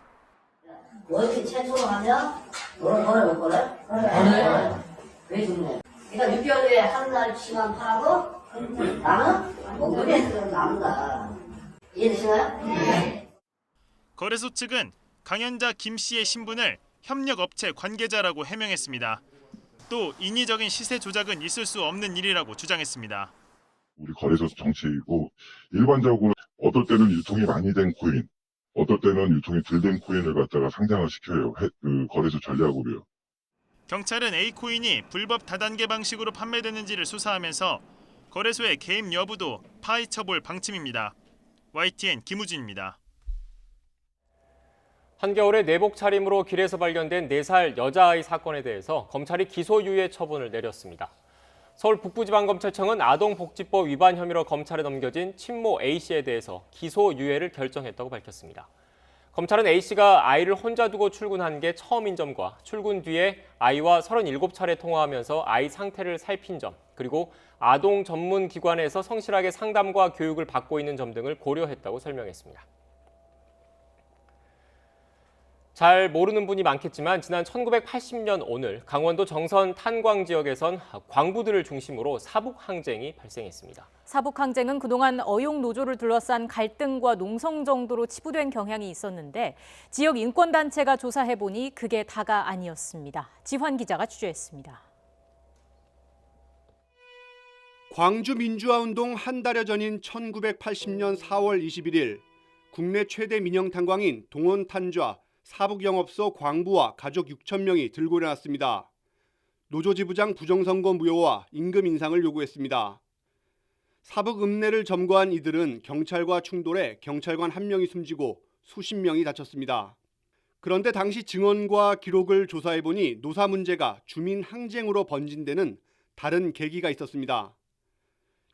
월급 최초로 하면 너는 돈을 못 벌어요? 왜 죽네? 그러니까 6개월 후에 한 달치만 팔아도 나는 목돈에서 남는다. 이해되시나요? 네. 거래소 측은 강연자 김 씨의 신분을 협력업체 관계자라고 해명했습니다. 또 인위적인 시세 조작은 있을 수 없는 일이라고 주장했습니다. 우리 거래소 정책이고 일반적으로 어떨 때는 유통이 많이 된 코인, 어떨 때는 유통이 덜 된 코인을 갖다가 상장을 시켜요. 그 거래소 전략으로요. 경찰은 A코인이 불법 다단계 방식으로 판매되는지를 수사하면서 거래소의 개입 여부도 파헤쳐볼 방침입니다. YTN 김우진입니다. 한겨울에 내복 차림으로 길에서 발견된 4살 여자아이 사건에 대해서 검찰이 기소유예 처분을 내렸습니다. 서울 북부지방검찰청은 아동복지법 위반 혐의로 검찰에 넘겨진 친모 A씨에 대해서 기소유예를 결정했다고 밝혔습니다. 검찰은 A씨가 아이를 혼자 두고 출근한 게 처음인 점과 출근 뒤에 아이와 37차례 통화하면서 아이 상태를 살핀 점, 그리고 아동 전문 기관에서 성실하게 상담과 교육을 받고 있는 점 등을 고려했다고 설명했습니다. 잘 모르는 분이 많겠지만 지난 1980년 오늘 강원도 정선 탄광 지역에선 광부들을 중심으로 사북 항쟁이 발생했습니다. 사북 항쟁은 그동안 어용 노조를 둘러싼 갈등과 농성 정도로 치부된 경향이 있었는데 지역 인권단체가 조사해보니 그게 다가 아니었습니다. 지환 기자가 취재했습니다. 광주 민주화운동 한 달여 전인 1980년 4월 21일 국내 최대 민영 탄광인 동원탄좌 사북영업소 광부와 가족 6천 명이 들고 일어났습니다. 노조 지부장 부정선거 무효와 임금 인상을 요구했습니다. 사북 읍내를 점거한 이들은 경찰과 충돌해 경찰관 1명이 숨지고 수십 명이 다쳤습니다. 그런데 당시 증언과 기록을 조사해보니 노사 문제가 주민 항쟁으로 번진 데는 다른 계기가 있었습니다.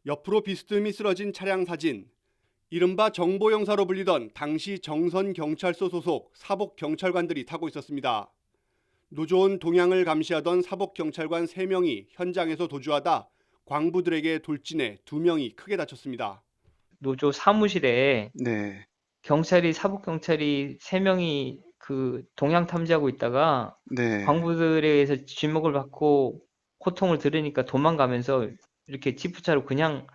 옆으로 비스듬히 쓰러진 차량 사진, 이른바 정보용사로 불리던 당시 정선경찰서 소속 사복경찰관들이 타고 있었습니다. 노조원 동향을 감시하던 사복경찰관 3명이 현장에서 도주하다 광부들에게 돌진해 2명이 크게 다쳤습니다. 노조 사무실에 경찰이 사복경찰이 3명이 그 동향 탐지하고 있다가 광부들에 의해서 지목을 받고 호통을 들으니까 도망가면서 이렇게 지프차로 그냥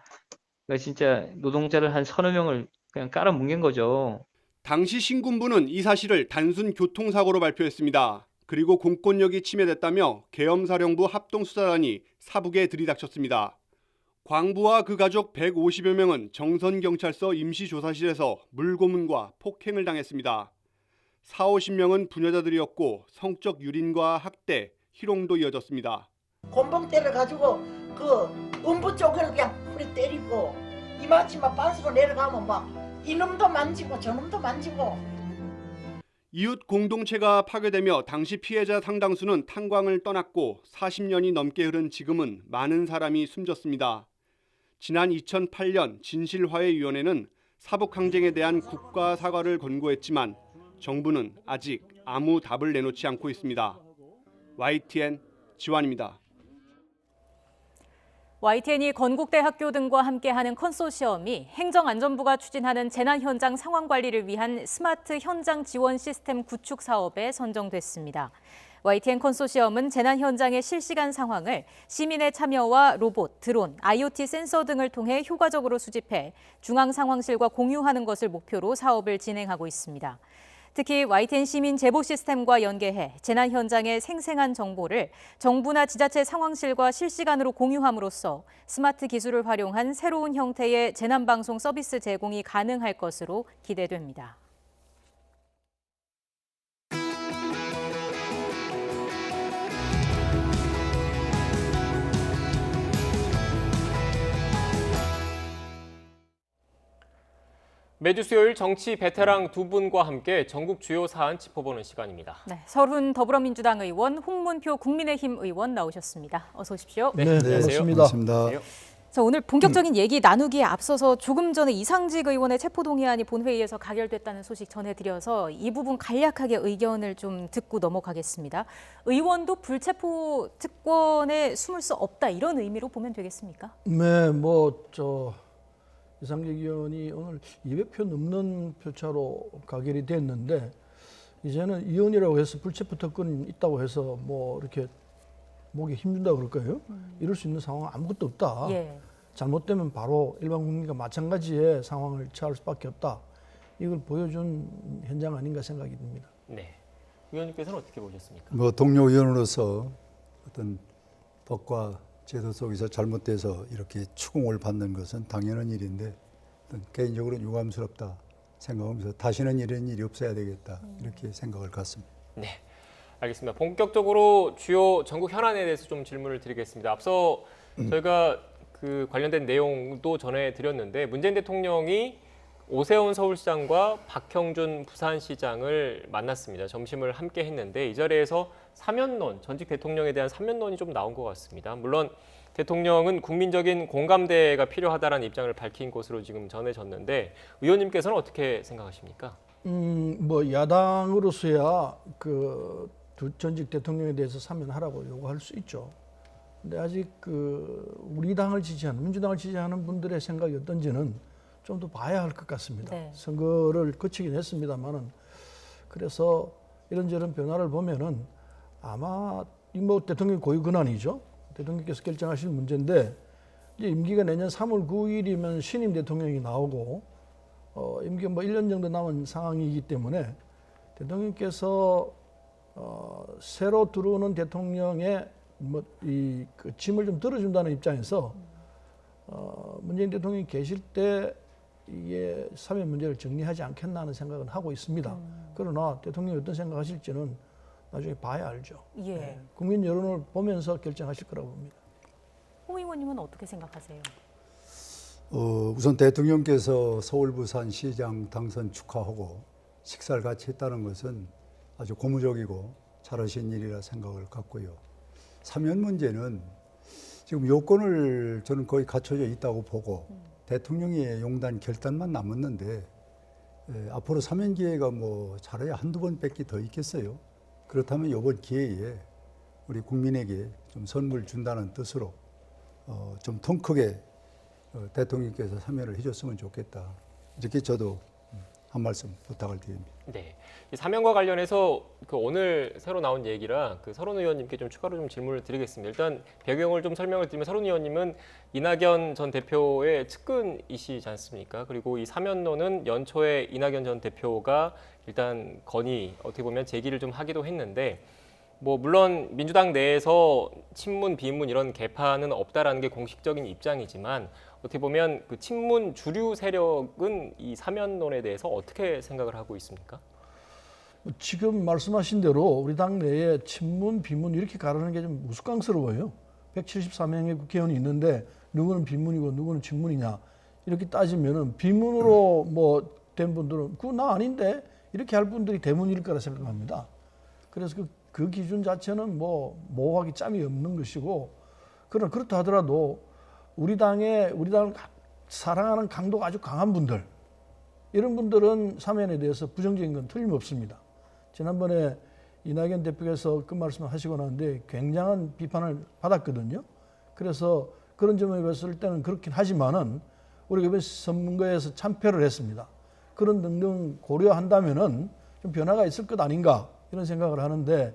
진짜 노동자를 한 30명을 그냥 깔아뭉갠 거죠. 당시 신군부는 이 사실을 단순 교통사고로 발표했습니다. 그리고 공권력이 침해됐다며 계엄사령부 합동수사단이 사북에 들이닥쳤습니다. 광부와 그 가족 150여 명은 정선경찰서 임시조사실에서 물고문과 폭행을 당했습니다. 40~50명은 부녀자들이었고 성적 유린과 학대, 희롱도 이어졌습니다. 곤봉대를 가지고 그 음부 쪽을 그냥 뿌리 때리고 이마치마 빤스로 내려가면 막 이놈도 만지고 저놈도 만지고. 이웃 공동체가 파괴되며 당시 피해자 상당수는 탄광을 떠났고 40년이 넘게 흐른 지금은 많은 사람이 숨졌습니다. 지난 2008년 진실화해위원회는 사북항쟁에 대한 국가 사과를 권고했지만 정부는 아직 아무 답을 내놓지 않고 있습니다. YTN 지환입니다. YTN이 건국대 학교 등과 함께하는 컨소시엄이 행정안전부가 추진하는 재난 현장 상황 관리를 위한 스마트 현장 지원 시스템 구축 사업에 선정됐습니다. YTN 컨소시엄은 재난 현장의 실시간 상황을 시민의 참여와 로봇, 드론, IoT 센서 등을 통해 효과적으로 수집해 중앙상황실과 공유하는 것을 목표로 사업을 진행하고 있습니다. 특히 YTN 시민 제보 시스템과 연계해 재난 현장의 생생한 정보를 정부나 지자체 상황실과 실시간으로 공유함으로써 스마트 기술을 활용한 새로운 형태의 재난방송 서비스 제공이 가능할 것으로 기대됩니다. 매주 수요일 정치 베테랑 두 분과 함께 전국 주요 사안 짚어보는 시간입니다. 네, 설훈 더불어민주당 의원, 홍문표 국민의힘 의원 나오셨습니다. 어서 오십시오. 네, 안녕하세요. 반갑습니다. 자, 오늘 본격적인 얘기 나누기에 앞서서 조금 전에 이상직 의원의 체포동의안이 본회의에서 가결됐다는 소식 전해드려서 이 부분 간략하게 의견을 좀 듣고 넘어가겠습니다. 의원도 불체포 특권에 숨을 수 없다 이런 의미로 보면 되겠습니까? 네, 이상직 의원이 오늘 200표 넘는 표차로 가결이 됐는데 이제는 의원이라고 해서 불체포 특권이 있다고 해서 이렇게 목에 힘준다 그럴까요? 이럴 수 있는 상황은 아무것도 없다. 잘못되면 바로 일반 국민과 마찬가지의 상황을 처할 수밖에 없다. 이걸 보여준 현장 아닌가 생각이 듭니다. 네, 의원님께서는 어떻게 보셨습니까? 동료 의원으로서 어떤 법과 제도 속에서 잘못돼서 이렇게 추궁을 받는 것은 당연한 일인데 개인적으로 유감스럽다 생각하면서 다시는 이런 일이 없어야 되겠다 이렇게 생각을 갖습니다. 네, 알겠습니다. 본격적으로 주요 전국 현안에 대해서 좀 질문을 드리겠습니다. 앞서 저희가 그 관련된 내용도 전해드렸는데 문재인 대통령이 오세훈 서울시장과 박형준 부산시장을 만났습니다. 점심을 함께 했는데 이 자리에서 사면론, 전직 대통령에 대한 사면론이 좀 나온 것 같습니다. 물론 대통령은 국민적인 공감대가 필요하다는 입장을 밝힌 것으로 지금 전해졌는데 의원님께서는 어떻게 생각하십니까? 야당으로서야 그 전직 대통령에 대해서 사면하라고 요구할 수 있죠. 근데 아직 우리 당을 지지하는 민주당을 지지하는 분들의 생각이 어떤지는 좀 더 봐야 할 것 같습니다. 선거를 거치긴 했습니다만은 그래서 이런저런 변화를 보면은 아마 뭐 대통령 고유 권한이죠. 대통령께서 결정하실 문제인데 이제 임기가 내년 3월 9일이면 신임 대통령이 나오고 임기가 뭐 1년 정도 남은 상황이기 때문에 대통령께서 새로 들어오는 대통령의 그 짐을 좀 들어준다는 입장에서 문재인 대통령이 계실 때 이게 사면 문제를 정리하지 않겠나 하는 생각은 하고 있습니다. 그러나 대통령이 어떤 생각하실지는 나중에 봐야 알죠. 예. 네. 국민 여론을 보면서 결정하실 거라고 봅니다. 홍 의원님은 어떻게 생각하세요? 우선 대통령께서 서울 부산시장 당선 축하하고 식사를 같이 했다는 것은 아주 고무적이고 잘하신 일이라 생각을 갖고요. 사면 문제는 지금 요건을 저는 거의 갖춰져 있다고 보고 대통령의 용단 결단만 남았는데 앞으로 사면 기회가 뭐 잘해야 한두 번밖에 더 있겠어요. 그렇다면 이번 기회에 우리 국민에게 좀 선물 준다는 뜻으로 좀 통 크게 대통령께서 사면을 해줬으면 좋겠다. 이렇게 저도 한 말씀 부탁을 드립니다. 네, 이 사면과 관련해서 그 오늘 새로 나온 얘기라 그 서른 의원님께 좀 추가로 좀 질문을 드리겠습니다. 일단 배경을 좀 설명을 드리면 서른 의원님은 이낙연 전 대표의 측근이시지 않습니까? 그리고 이 사면론은 연초에 이낙연 전 대표가 일단 건의 어떻게 보면 제기를 좀 하기도 했는데 뭐 물론 민주당 내에서 친문 비문 이런 개파는 없다라는 게 공식적인 입장이지만 어떻게 보면 그 친문 주류 세력은 이 사면론에 대해서 어떻게 생각을 하고 있습니까? 지금 말씀하신 대로 우리 당 내에 친문, 비문 이렇게 가르는 게 좀 우스꽝스러워요. 174명의 국회의원이 있는데 누구는 비문이고 누구는 친문이냐 이렇게 따지면은 비문으로 뭐 된 분들은 그거 나 아닌데 이렇게 할 분들이 대문일 거라 생각합니다. 그래서 그 기준 자체는 뭐 모호하기 짬이 없는 것이고 그러나 그렇다 하더라도 우리 당을 사랑하는 강도가 아주 강한 분들 이런 분들은 사면에 대해서 부정적인 건 틀림없습니다. 지난번에 이낙연 대표께서 그 말씀을 하시고 나는데 굉장한 비판을 받았거든요. 그래서 그런 점에 봤을 때는 그렇긴 하지만은 우리가 이번 선거에서 참패를 했습니다. 그런 등등 고려한다면은 좀 변화가 있을 것 아닌가 이런 생각을 하는데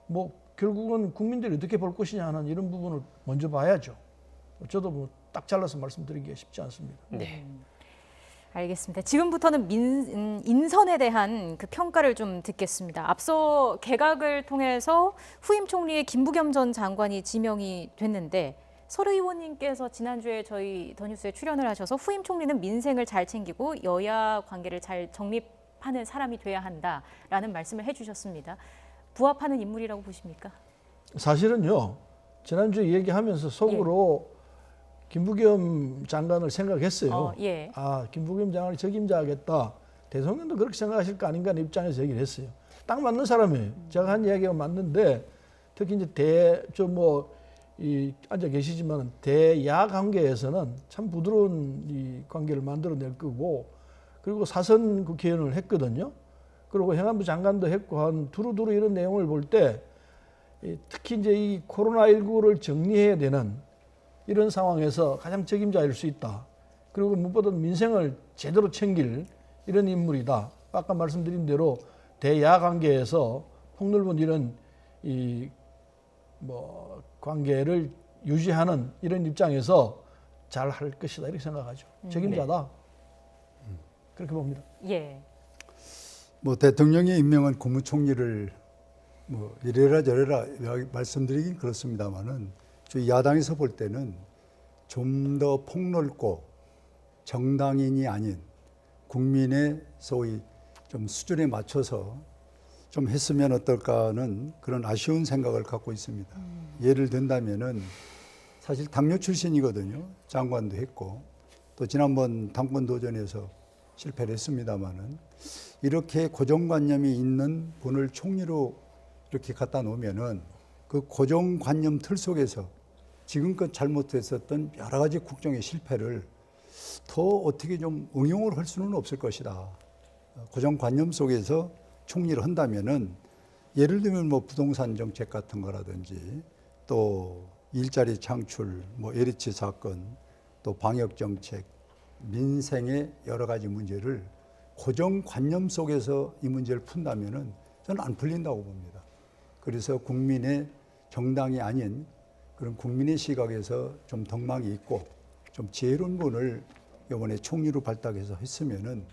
뭐 결국은 국민들이 어떻게 볼 것이냐 하는 이런 부분을 먼저 봐야죠. 저도 뭐 딱 잘라서 말씀드리기가 쉽지 않습니다. 네. 알겠습니다. 지금부터는 인선에 대한 그 평가를 좀 듣겠습니다. 앞서 개각을 통해서 후임 총리의 김부겸 전 장관이 지명이 됐는데 서른 의원님께서 지난주에 저희 더 뉴스에 출연을 하셔서 후임 총리는 민생을 잘 챙기고 여야 관계를 잘 정립하는 사람이 돼야 한다라는 말씀을 해주셨습니다. 부합하는 인물이라고 보십니까? 사실은요. 지난주에 얘기하면서 속으로 김부겸 장관을 생각했어요. 예. 아, 김부겸 장관을 적임자하겠다. 대통령도 그렇게 생각하실 거 아닌가 하는 입장에서 얘기를 했어요. 딱 맞는 사람이에요. 제가 한 이야기가 맞는데 특히 이제 앉아 계시지만 대야 관계에서는 참 부드러운 이 관계를 만들어낼 거고 그리고 사선 국회의원을 했거든요. 그리고 행안부 장관도 했고 한 두루두루 이런 내용을 볼 때 특히 이제 이 코로나19를 정리해야 되는 이런 상황에서 가장 책임자일 수 있다. 그리고 무엇보다 민생을 제대로 챙길 이런 인물이다. 아까 말씀드린 대로 대야 관계에서 폭넓은 이런 관계를 유지하는 이런 입장에서 잘 할 것이다 이렇게 생각하죠. 책임자다. 그렇게 봅니다. 예. 뭐 대통령이 임명한 국무총리를 뭐 이래라 저래라 말씀드리긴 그렇습니다만은 저희 야당에서 볼 때는 좀 더 폭넓고 정당인이 아닌 국민의 소위 좀 수준에 맞춰서 좀 했으면 어떨까 하는 그런 아쉬운 생각을 갖고 있습니다. 예를 든다면은 사실 당뇨 출신이거든요. 장관도 했고 또 지난번 당권 도전에서 실패를 했습니다마는 이렇게 고정관념이 있는 분을 총리로 이렇게 갖다 놓으면은 그 고정관념 틀 속에서 지금껏 잘못했었던 여러 가지 국정의 실패를 더 어떻게 좀 응용을 할 수는 없을 것이다. 고정관념 속에서 총리를 한다면은 예를 들면 뭐 부동산 정책 같은 거라든지 또 일자리 창출, 뭐 LH 사건, 또 방역 정책, 민생의 여러 가지 문제를 고정관념 속에서 이 문제를 푼다면은 저는 안 풀린다고 봅니다. 그래서 국민의 정당이 아닌 그런 국민의 시각에서 좀 덕망이 있고 좀 지혜로운 분을 이번에 총리로 발탁해서 했으면은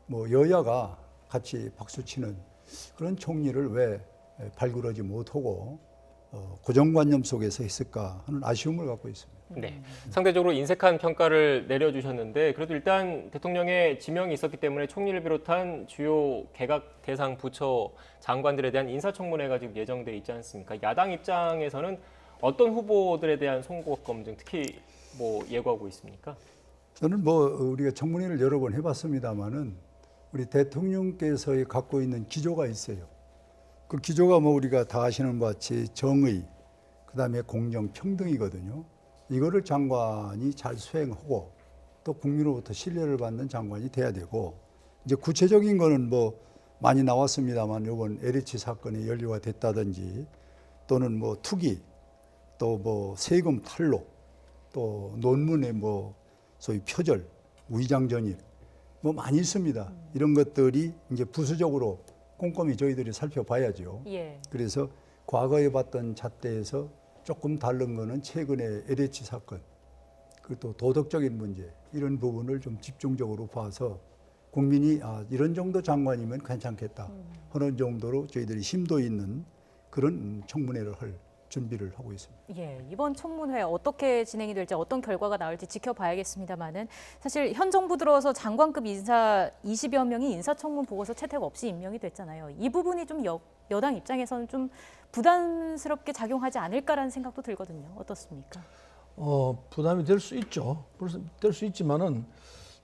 뭐 여야가 같이 박수치는 그런 총리를 왜 발굴하지 못하고 고정관념 속에서 했을까 하는 아쉬움을 갖고 있습니다. 네, 상대적으로 인색한 평가를 내려주셨는데 그래도 일단 대통령의 지명이 있었기 때문에 총리를 비롯한 주요 개각 대상 부처 장관들에 대한 인사청문회가 지금 예정돼 있지 않습니까? 야당 입장에서는 어떤 후보들에 대한 송곳 검증 특히 뭐 예고하고 있습니까? 저는 뭐 우리가 청문회를 여러 번 해봤습니다만은 우리 대통령께서 갖고 있는 기조가 있어요. 그 기조가 뭐 우리가 다 아시는 것 같이 정의, 그다음에 공정, 평등이거든요. 이거를 장관이 잘 수행하고 또 국민으로부터 신뢰를 받는 장관이 돼야 되고 이제 구체적인 거는 뭐 많이 나왔습니다만 이번 LH 사건이 연루가 됐다든지 또는 뭐 투기 또 뭐 세금 탈루 또 논문의 뭐 소위 표절, 위장 전입 뭐 많이 있습니다. 이런 것들이 이제 부수적으로 꼼꼼히 저희들이 살펴봐야죠. 예. 그래서 과거에 봤던 잣대에서 조금 다른 거는 최근에 LH 사건, 그리고 또 도덕적인 문제 이런 부분을 좀 집중적으로 봐서 국민이 이런 정도 장관이면 괜찮겠다 하는 정도로 저희들이 심도 있는 그런 청문회를 할 준비를 하고 있습니다. 예, 이번 청문회 어떻게 진행이 될지 어떤 결과가 나올지 지켜봐야겠습니다만은 사실 현 정부 들어서 장관급 인사 20여 명이 인사청문 보고서 채택 없이 임명이 됐잖아요. 이 부분이 좀 여당 입장에서는 좀 부담스럽게 작용하지 않을까라는 생각도 들거든요. 어떻습니까? 부담이 될 수 있죠. 될 수 있지만은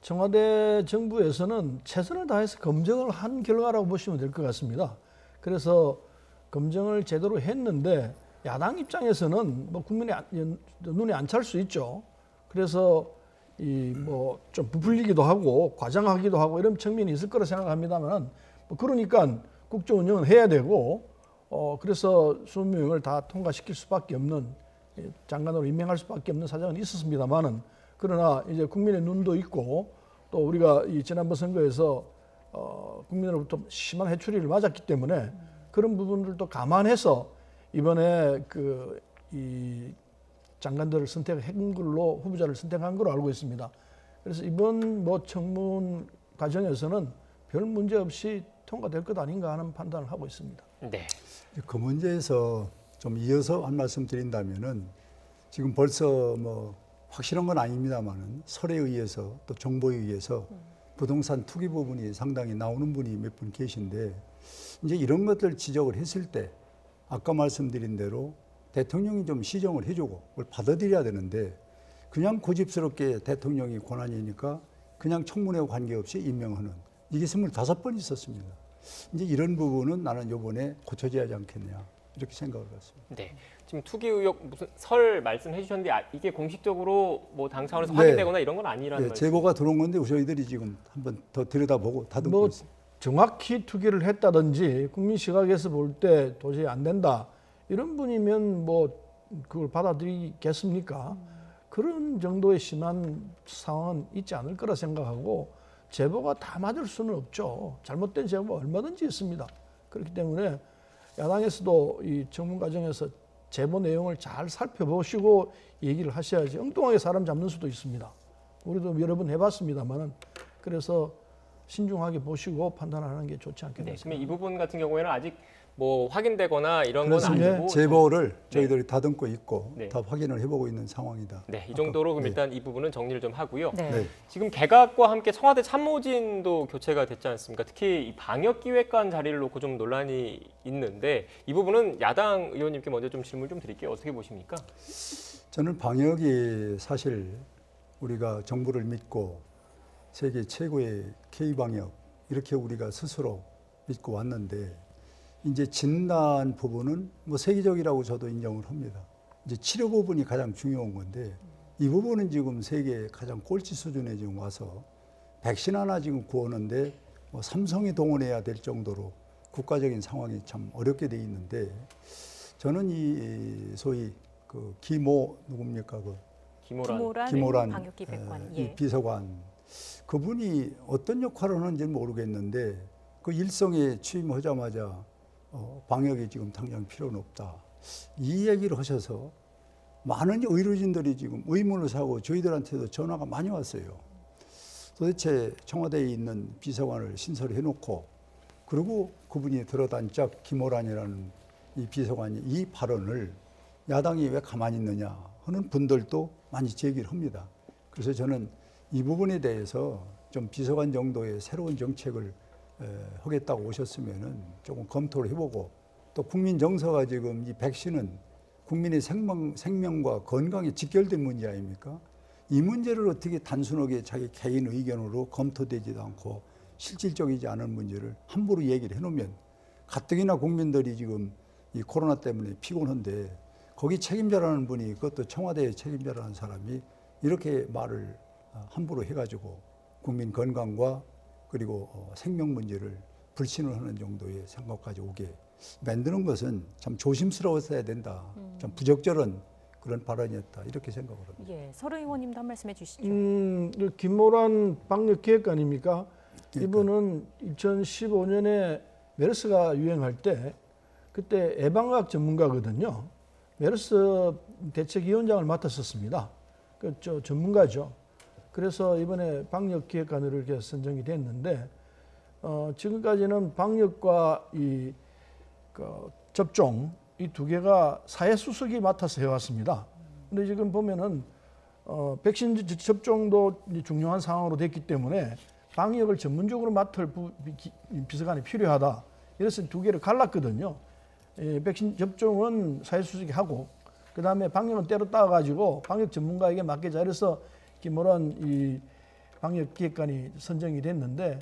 청와대 정부에서는 최선을 다해서 검증을 한 결과라고 보시면 될 것 같습니다. 그래서 검증을 제대로 했는데 야당 입장에서는 뭐 국민의 눈에 안 찰 수 있죠. 그래서 이 뭐 좀 부풀리기도 하고 과장하기도 하고 이런 측면이 있을 거라 생각합니다만, 뭐 그러니까 국정 운영은 해야 되고 그래서 20명을 다 통과시킬 수밖에 없는 장관으로 임명할 수밖에 없는 사정은 있었습니다만은, 그러나 이제 국민의 눈도 있고 또 우리가 이 지난번 선거에서 국민으로부터 심한 해초리를 맞았기 때문에 그런 부분들도 감안해서 이번에 이 장관들을 선택한 걸로 후보자를 선택한 걸로 알고 있습니다. 그래서 이번 뭐 청문 과정에서는 별 문제 없이 통과될 것 아닌가 하는 판단을 하고 있습니다. 네. 그 문제에서 좀 이어서 한 말씀 드린다면은 지금 벌써 뭐 확실한 건 아닙니다만은 설에 의해서 또 정보에 의해서 부동산 투기 부분이 상당히 나오는 분이 몇 분 계신데, 이제 이런 것들 지적을 했을 때 아까 말씀드린 대로 대통령이 좀 시정을 해주고 그걸 받아들여야 되는데, 그냥 고집스럽게 대통령이 권한이니까 그냥 청문회와 관계없이 임명하는, 이게 25번 있었습니다. 이제 이런 부분은 나는 이번에 고쳐져야 하지 않겠냐 이렇게 생각을 했습니다. 네, 지금 투기 의혹 무슨 설 말씀해 주셨는데 이게 공식적으로 뭐 당 차원에서 확인되거나 이런 건 아니라는 말씀. 제보가 들어온 건데 저희들이 지금 한번 더 들여다보고 다듬고 있습니다. 정확히 투기를 했다든지 국민 시각에서 볼 때 도저히 안 된다 이런 분이면 뭐 그걸 받아들이겠습니까? 그런 정도의 심한 상황은 있지 않을 거라 생각하고, 제보가 다 맞을 수는 없죠. 잘못된 제보가 얼마든지 있습니다. 그렇기 때문에 야당에서도 이 청문 과정에서 제보 내용을 잘 살펴보시고 얘기를 하셔야지 엉뚱하게 사람 잡는 수도 있습니다. 우리도 여러 번 해봤습니다만은, 그래서 신중하게 보시고 판단하는 게 좋지 않겠나 네, 생각합니다. 이 부분 같은 경우에는 아직 뭐 확인되거나 이런 건 아니고 제보를 저희들이 다듬고 있고 네. 다 확인을 해보고 있는 상황이다. 네, 이 정도로 그럼 일단 이 부분은 정리를 좀 하고요. 네. 지금 개각과 함께 청와대 참모진도 교체가 됐지 않습니까? 특히 이 방역기획관 자리를 놓고 좀 논란이 있는데 이 부분은 야당 의원님께 먼저 좀 질문 좀 드릴게요. 어떻게 보십니까? 저는 방역이 사실 우리가 정부를 믿고 세계 최고의 K방역 이렇게 우리가 스스로 믿고 왔는데, 이제 진단 부분은 뭐 세계적이라고 저도 인정을 합니다. 이제 치료 부분이 가장 중요한 건데, 이 부분은 지금 세계 가장 꼴찌 수준에 지금 와서 백신 하나 지금 구하는데 뭐 삼성이 동원해야 될 정도로 국가적인 상황이 참 어렵게 돼 있는데, 저는 이 소위 그 기모 누굽니까 김호란 방역기획관 이 비서관, 그분이 어떤 역할을 하는지는 모르겠는데 그 일성에 취임하자마자 방역이 지금 당장 필요는 없다. 이 얘기를 하셔서 많은 의료진들이 지금 의문을 사고 저희들한테도 전화가 많이 왔어요. 도대체 청와대에 있는 비서관을 신설해 놓고 그리고 그분이 들어단짝 김호란이라는 이 비서관이 이 발언을 야당이 왜 가만히 있느냐 하는 분들도 많이 제기를 합니다. 그래서 저는 이 부분에 대해서 좀 비서관 정도의 새로운 정책을 하겠다고 오셨으면은 조금 검토를 해보고 또 국민 정서가 지금 이 백신은 국민의 생명과 건강에 직결된 문제 아닙니까? 이 문제를 어떻게 단순하게 자기 개인 의견으로 검토되지도 않고 실질적이지 않은 문제를 함부로 얘기를 해놓으면 가뜩이나 국민들이 지금 이 코로나 때문에 피곤한데 거기 책임자라는 분이 그것도 청와대의 책임자라는 사람이 이렇게 말을 함부로 해가지고 국민 건강과 그리고 생명 문제를 불신을 하는 정도의 생각까지 오게 만드는 것은 참 조심스러워서야 된다. 참 부적절한 그런 발언이었다. 이렇게 생각을 합니다. 예, 서른 의원님도 한 말씀 해주시죠. 김모란 방역기획관입니까? 이분은 2015년에 메르스가 유행할 때 그때 예방학 전문가거든요. 메르스 대책위원장을 맡았었습니다. 저 전문가죠. 그래서 이번에 방역기획관으로 이렇게 선정이 됐는데 지금까지는 방역과 이 접종 이 두 개가 사회수석이 맡아서 해왔습니다. 근데 지금 보면은 백신 접종도 중요한 상황으로 됐기 때문에 방역을 전문적으로 맡을 비서관이 필요하다. 이래서 두 개를 갈랐거든요. 백신 접종은 사회수석이 하고 그 다음에 방역은 때로 따가지고 방역 전문가에게 맡기자. 이래서 김모란 이 방역기획관이 선정이 됐는데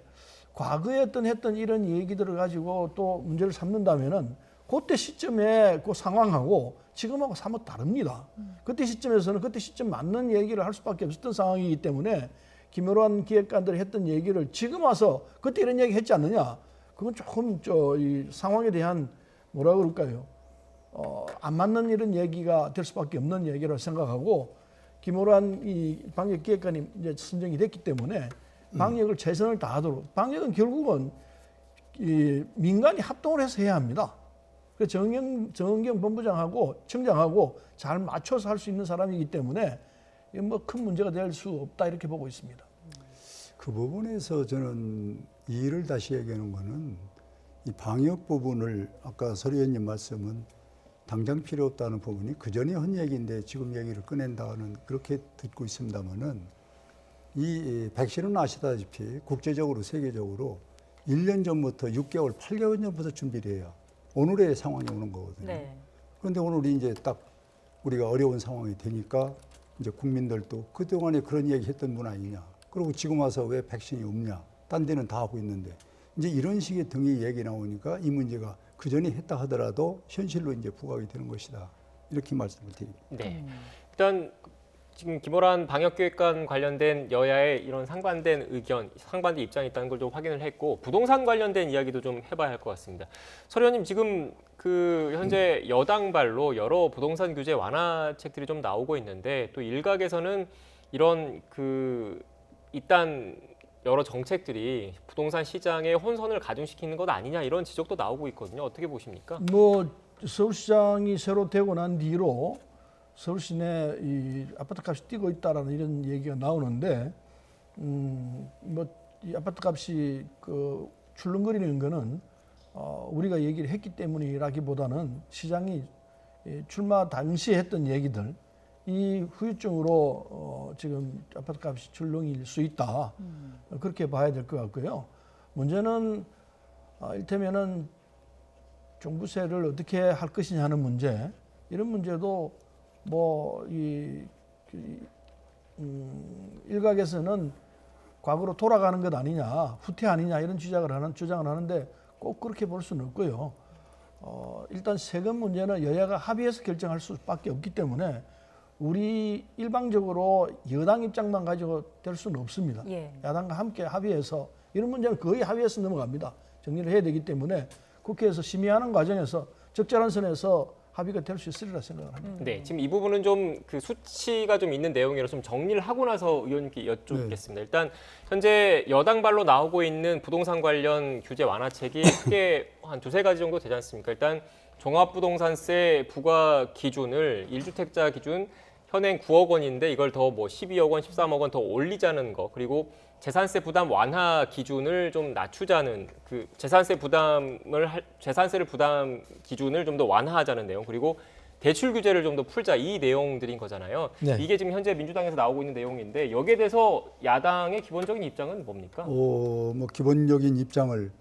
과거에 했던 이런 얘기들을 가지고 또 문제를 삼는다면은 그때 시점에 그 상황하고 지금하고 사뭇 다릅니다. 그때 시점에서는 그때 시점 맞는 얘기를 할 수밖에 없었던 상황이기 때문에 김모란 기획관들이 했던 얘기를 지금 와서 그때 이런 얘기 했지 않느냐. 그건 조금 이 상황에 대한 뭐라 그럴까요? 안 맞는 이런 얘기가 될 수밖에 없는 얘기라고 생각하고 김모란 이 방역기획관이 이제 선정이 됐기 때문에 방역을 최선을 다하도록 방역은 결국은 이 민간이 합동을 해서 해야 합니다. 그 정은경 본부장하고 청장하고 잘 맞춰서 할 수 있는 사람이기 때문에 뭐 큰 문제가 될 수 없다 이렇게 보고 있습니다. 그 부분에서 저는 이 일을 다시 얘기하는 거는 이 방역 부분을 아까 서 의원님 말씀은 당장 필요 없다는 부분이 그 전에 한 얘기인데 지금 얘기를 꺼낸다는 그렇게 듣고 있습니다만은 이 백신은 아시다시피 국제적으로 세계적으로 1년 전부터 6개월, 8개월 전부터 준비를 해야 오늘의 상황이 오는 거거든요. 네. 그런데 오늘 이제 딱 우리가 어려운 상황이 되니까 이제 국민들도 그동안에 그런 얘기 했던 분 아니냐. 그리고 지금 와서 왜 백신이 없냐. 딴 데는 다 하고 있는데. 이제 이런 식의 등의 얘기 나오니까 이 문제가 그 전에 했다 하더라도 현실로 이제 부각이 되는 것이다. 이렇게 말씀을 드립니다. 네. 일단 지금 김모란 방역기획관 관련된 여야의 이런 상반된 의견, 상반된 입장이 있다는 걸 좀 확인을 했고 부동산 관련된 이야기도 좀 해봐야 할 것 같습니다. 서 의원님 지금 그 현재 여당발로 여러 부동산 규제 완화책들이 좀 나오고 있는데 또 일각에서는 이런 그 일단 여러 정책들이 부동산 시장에 혼선을 가중시키는 것 아니냐 이런 지적도 나오고 있거든요. 어떻게 보십니까? 뭐 서울시장이 새로 되고 난 뒤로 서울 시내 이 아파트 값이 뛰고 있다라는 이런 얘기가 나오는데 뭐 이 아파트 값이 그 출렁거리는 거는 우리가 얘기를 했기 때문이라기보다는 시장이 출마 당시에 했던 얘기들 이 후유증으로 지금 아파트 값이 출렁일 수 있다. 그렇게 봐야 될 것 같고요. 문제는 이를테면은 종부세를 어떻게 할 것이냐 하는 문제 이런 문제도 뭐 일각에서는 과거로 돌아가는 것 아니냐, 후퇴 아니냐 이런 주장을 하는데 꼭 그렇게 볼 수는 없고요. 일단 세금 문제는 여야가 합의해서 결정할 수밖에 없기 때문에 우리 일방적으로 여당 입장만 가지고 될 수는 없습니다. 예. 야당과 함께 합의해서 이런 문제는 거의 합의해서 넘어갑니다. 정리를 해야 되기 때문에 국회에서 심의하는 과정에서 적절한 선에서 합의가 될 수 있으리라 생각을 합니다. 네, 지금 이 부분은 좀 그 수치가 좀 있는 내용이라 좀 정리를 하고 나서 의원님께 여쭙겠습니다. 일단 현재 여당발로 나오고 있는 부동산 관련 규제 완화책이 크게 한 두세 가지 정도 되지 않습니까? 일단 종합부동산세 부과 기준을 1주택자 기준 현행 9억 원인데 이걸 더 뭐 12억 원, 13억 원 더 올리자는 거, 그리고 재산세 부담 완화 기준을 좀 낮추자는 그 재산세를 부담 기준을 좀 더 완화하자는 내용, 그리고 대출 규제를 좀 더 풀자, 이 내용들인 거잖아요. 네. 이게 지금 현재 민주당에서 나오고 있는 내용인데 여기에 대해서 야당의 기본적인 입장은 뭡니까? 뭐 기본적인 입장을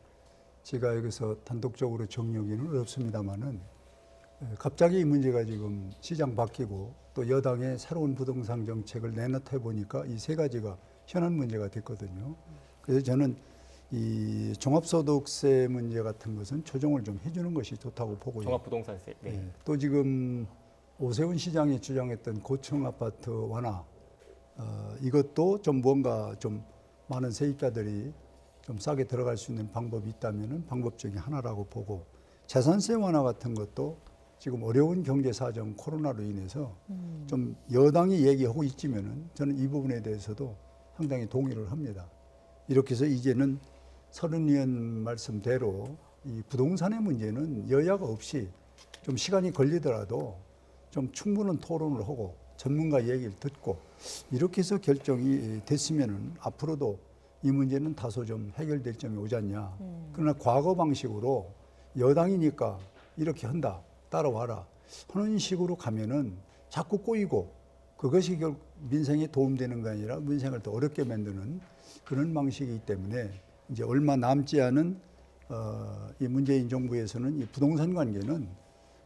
제가 여기서 단독적으로 정리하기는 어렵습니다만은 갑자기 이 문제가 지금 시장 바뀌고 또 여당의 새로운 부동산 정책을 내놓다 보니까 이 세 가지가 현안 문제가 됐거든요. 그래서 저는 이 종합소득세 문제 같은 것은 조정을 좀 해주는 것이 좋다고 보고요. 종합부동산세. 네. 또 지금 오세훈 시장이 주장했던 고층 아파트 완화, 이것도 좀 뭔가 좀 많은 세입자들이 좀 싸게 들어갈 수 있는 방법이 있다면은 방법 중에 하나라고 보고, 재산세 완화 같은 것도 지금 어려운 경제 사정 코로나로 인해서 좀 여당이 얘기하고 있지만은 저는 이 부분에 대해서도 상당히 동의를 합니다. 이렇게 해서 이제는 서른 의원 말씀대로 이 부동산의 문제는 여야가 없이 좀 시간이 걸리더라도 좀 충분한 토론을 하고 전문가 얘기를 듣고 이렇게 해서 결정이 됐으면은 앞으로도 이 문제는 다소 좀 해결될 점이 오지 않냐. 그러나 과거 방식으로 여당이니까 이렇게 한다, 따라와라 하는 식으로 가면은 자꾸 꼬이고 그것이 결국 민생에 도움되는 게 아니라 민생을 더 어렵게 만드는 그런 방식이기 때문에 이제 얼마 남지 않은 이 문재인 정부에서는 이 부동산 관계는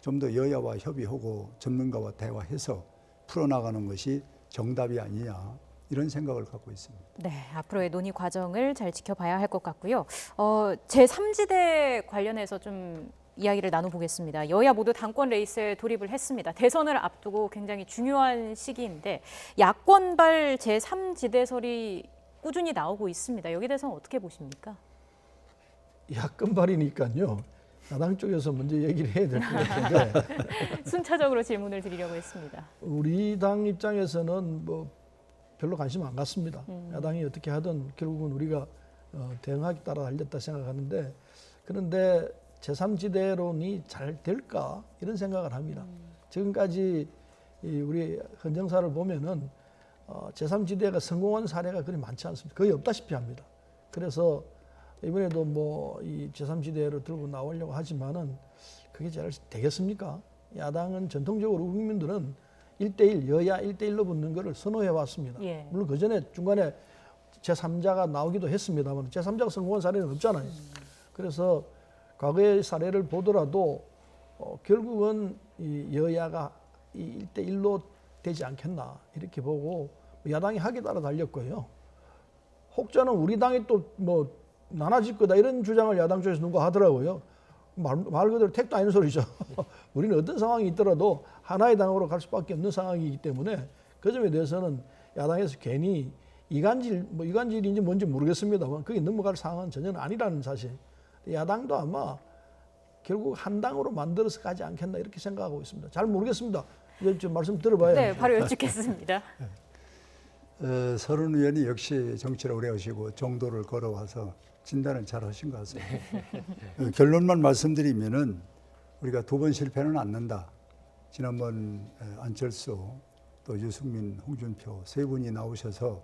좀 더 여야와 협의하고 전문가와 대화해서 풀어나가는 것이 정답이 아니냐, 이런 생각을 갖고 있습니다. 네, 앞으로의 논의 과정을 잘 지켜봐야 할 것 같고요. 제3지대 관련해서 좀 이야기를 나눠보겠습니다. 여야 모두 당권 레이스에 돌입을 했습니다. 대선을 앞두고 굉장히 중요한 시기인데 야권발 제3지대설이 꾸준히 나오고 있습니다. 여기에 대해서는 어떻게 보십니까? 야권발이니까요. 야당 쪽에서 먼저 얘기를 해야 될 것 같은데 순차적으로 질문을 드리려고 했습니다. 우리 당 입장에서는 뭐 별로 관심 안 갖습니다. 야당이 어떻게 하든 결국은 우리가 대응하기 따라 달렸다 생각하는데, 그런데 제3지대론이 잘 될까 이런 생각을 합니다. 지금까지 우리 헌정사를 보면은 제3지대가 성공한 사례가 그리 많지 않습니다. 거의 없다시피 합니다. 그래서 이번에도 뭐 이 제3지대를 들고 나오려고 하지만은 그게 잘 되겠습니까? 야당은 전통적으로 국민들은 1대1, 여야 1대1로 붙는 것을 선호해 왔습니다. 예. 물론 그 전에 중간에 제3자가 나오기도 했습니다만 제3자가 성공한 사례는 없잖아요. 그래서 과거의 사례를 보더라도 결국은 이 여야가 이 1대1로 되지 않겠나 이렇게 보고 야당이 하기에 따라 달렸고요. 혹자는 우리 당이 또 뭐 나눠질 거다 이런 주장을 야당 쪽에서 누가 하더라고요. 말 그대로 택도 아닌 소리죠. 우리는 어떤 상황이 있더라도 하나의 당으로 갈 수밖에 없는 상황이기 때문에 그 점에 대해서는 야당에서 괜히 이간질인지 뭔지 모르겠습니다만 그게 넘어갈 상황은 전혀 아니라는 사실. 야당도 아마 결국 한 당으로 만들어서 가지 않겠나 이렇게 생각하고 있습니다. 잘 모르겠습니다. 이제 좀 말씀 들어봐야. 네, 바로 여쭙겠습니다. 서른 의원이 역시 정치를 오래 하시고 정도를 걸어와서 진단을 잘 하신 것 같습니다. 결론만 말씀드리면은 우리가 두 번 실패는 않는다. 지난번 안철수 또 유승민, 홍준표 세 분이 나오셔서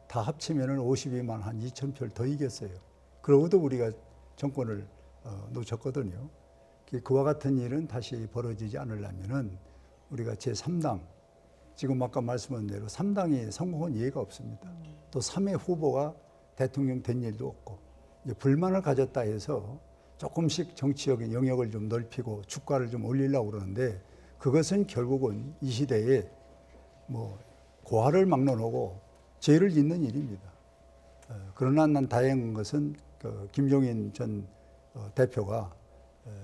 다 합치면은 52만 한 2천 표를 더 이겼어요. 그러고도 우리가 정권을 놓쳤거든요. 그와 같은 일은 다시 벌어지지 않으려면은 우리가 제3당, 지금 아까 말씀한 대로 3당이 성공한 예가 없습니다. 또 3회 후보가 대통령 된 일도 없고, 이제 불만을 가졌다 해서 조금씩 정치적인 영역을 좀 넓히고 주가를 좀 올리려고 그러는데 그것은 결국은 이 시대에 뭐 고화를 막론하고 죄를 짓는 일입니다. 그러나 난 다행한 것은 김종인 전 대표가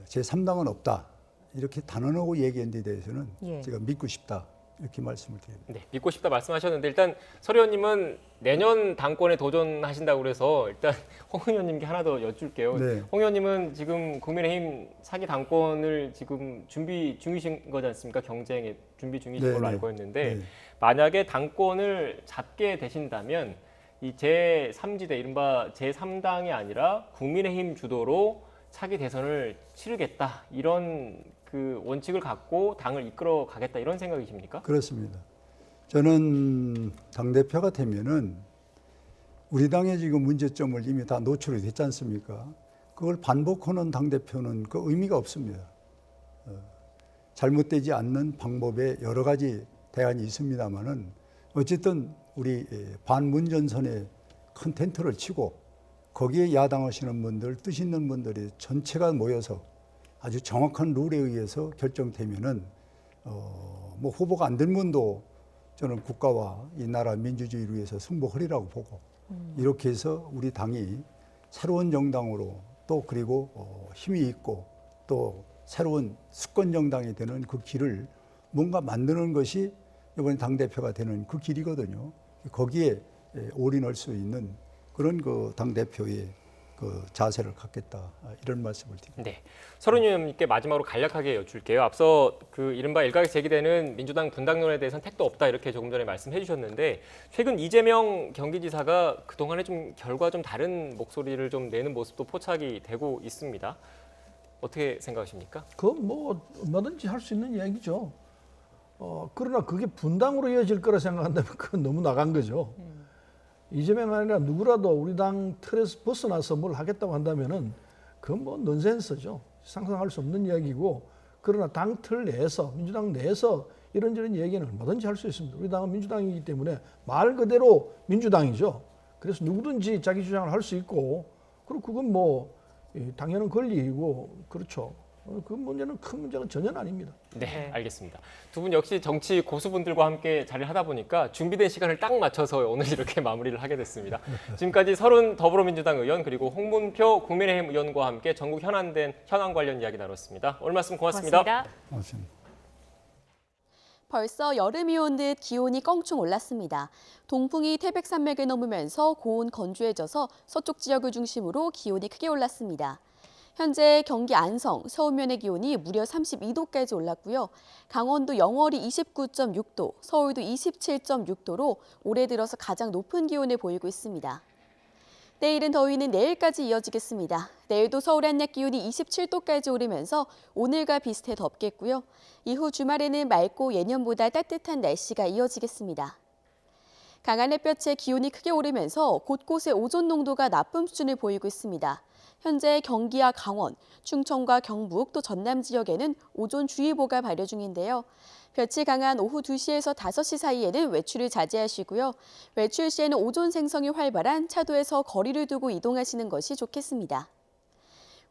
제3당은 없다 이렇게 단언하고 얘기한 데 대해서는 제가 믿고 싶다 이렇게 말씀을 드립니다. 네, 믿고 싶다 말씀하셨는데 일단 설 의원님은 내년 당권에 도전하신다고 그래서 일단 홍 의원님께 하나 더 여쭐게요. 네. 홍 의원님은 지금 국민의힘 차기 당권을 지금 준비 중이신 거지 않습니까? 경쟁에 준비 중이신 네, 걸로 네. 알고 있는데 네. 만약에 당권을 잡게 되신다면 이 제3지대 이른바 제3당이 아니라 국민의힘 주도로 차기 대선을 치르겠다 이런 그 원칙을 갖고 당을 이끌어 가겠다 이런 생각이십니까? 그렇습니다. 저는 당대표가 되면은 우리 당의 지금 문제점을 이미 다 노출이 됐지 않습니까? 그걸 반복하는 당대표는 그 의미가 없습니다. 잘못되지 않는 방법에 여러 가지 대안이 있습니다만은 어쨌든 우리 반문전선에 큰 텐트를 치고 거기에 야당하시는 분들, 뜻 있는 분들이 전체가 모여서 아주 정확한 룰에 의해서 결정되면은 뭐 후보가 안 된 분도 저는 국가와 이 나라 민주주의를 위해서 승복하리라고 보고 이렇게 해서 우리 당이 새로운 정당으로 또 그리고 힘이 있고 또 새로운 수권 정당이 되는 그 길을 뭔가 만드는 것이 이번에 당대표가 되는 그 길이거든요. 거기에 올인할 수 있는 그런 그 당대표의 그 자세를 갖겠다 이런 말씀을 드립니다. 네, 설 의원님께 마지막으로 간략하게 여쭐게요. 앞서 그 이른바 일각에 제기되는 민주당 분당론에 대해서는 택도 없다 이렇게 조금 전에 말씀해 주셨는데 최근 이재명 경기지사가 그동안에 좀 결과 좀 다른 목소리를 좀 내는 모습도 포착이 되고 있습니다. 어떻게 생각하십니까? 그건 뭐 얼마든지 할 수 있는 이야기죠. 그러나 그게 분당으로 이어질 거라 생각한다면 그건 너무 나간 거죠. 이재명 아니라 누구라도 우리 당 틀에서 벗어나서 뭘 하겠다고 한다면은 그건 뭐 넌센스죠. 상상할 수 없는 이야기고 그러나 당 틀 내에서 민주당 내에서 이런저런 얘기는 얼마든지 할 수 있습니다. 우리 당은 민주당이기 때문에 말 그대로 민주당이죠. 그래서 누구든지 자기 주장을 할 수 있고 그리고 그건 뭐 당연한 권리이고 그렇죠. 그 문제는 큰 문제는 전혀 아닙니다. 네, 알겠습니다. 두 분 역시 정치 고수분들과 함께 자리를 하다 보니까 준비된 시간을 딱 맞춰서 오늘 이렇게 마무리를 하게 됐습니다. 지금까지 서른 더불어민주당 의원 그리고 홍문표 국민의힘 의원과 함께 전국 현안 관련 이야기 나눴습니다. 오늘 말씀 고맙습니다. 고맙습니다. 벌써 여름이 온 듯 기온이 껑충 올랐습니다. 동풍이 태백산맥을 넘으면서 고온 건조해져서 서쪽 지역을 중심으로 기온이 크게 올랐습니다. 현재 경기 안성, 서울면의 기온이 무려 32도까지 올랐고요. 강원도 영월이 29.6도, 서울도 27.6도로 올해 들어서 가장 높은 기온을 보이고 있습니다. 내일은 더위는 내일까지 이어지겠습니다. 내일도 서울 한낮 기온이 27도까지 오르면서 오늘과 비슷해 덥겠고요. 이후 주말에는 맑고 예년보다 따뜻한 날씨가 이어지겠습니다. 강한 햇볕에 기온이 크게 오르면서 곳곳에 오존 농도가 나쁨 수준을 보이고 있습니다. 현재 경기와 강원, 충청과 경북 또 전남 지역에는 오존주의보가 발효 중인데요. 볕이 강한 오후 2시에서 5시 사이에는 외출을 자제하시고요. 외출 시에는 오존 생성이 활발한 차도에서 거리를 두고 이동하시는 것이 좋겠습니다.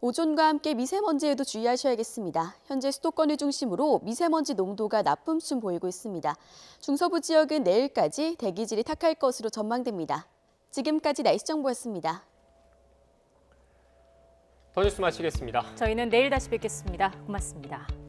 오존과 함께 미세먼지에도 주의하셔야겠습니다. 현재 수도권을 중심으로 미세먼지 농도가 나쁨 수준 보이고 있습니다. 중서부 지역은 내일까지 대기질이 탁할 것으로 전망됩니다. 지금까지 날씨 정보였습니다. 더 뉴스 마치겠습니다. 저희는 내일 다시 뵙겠습니다. 고맙습니다.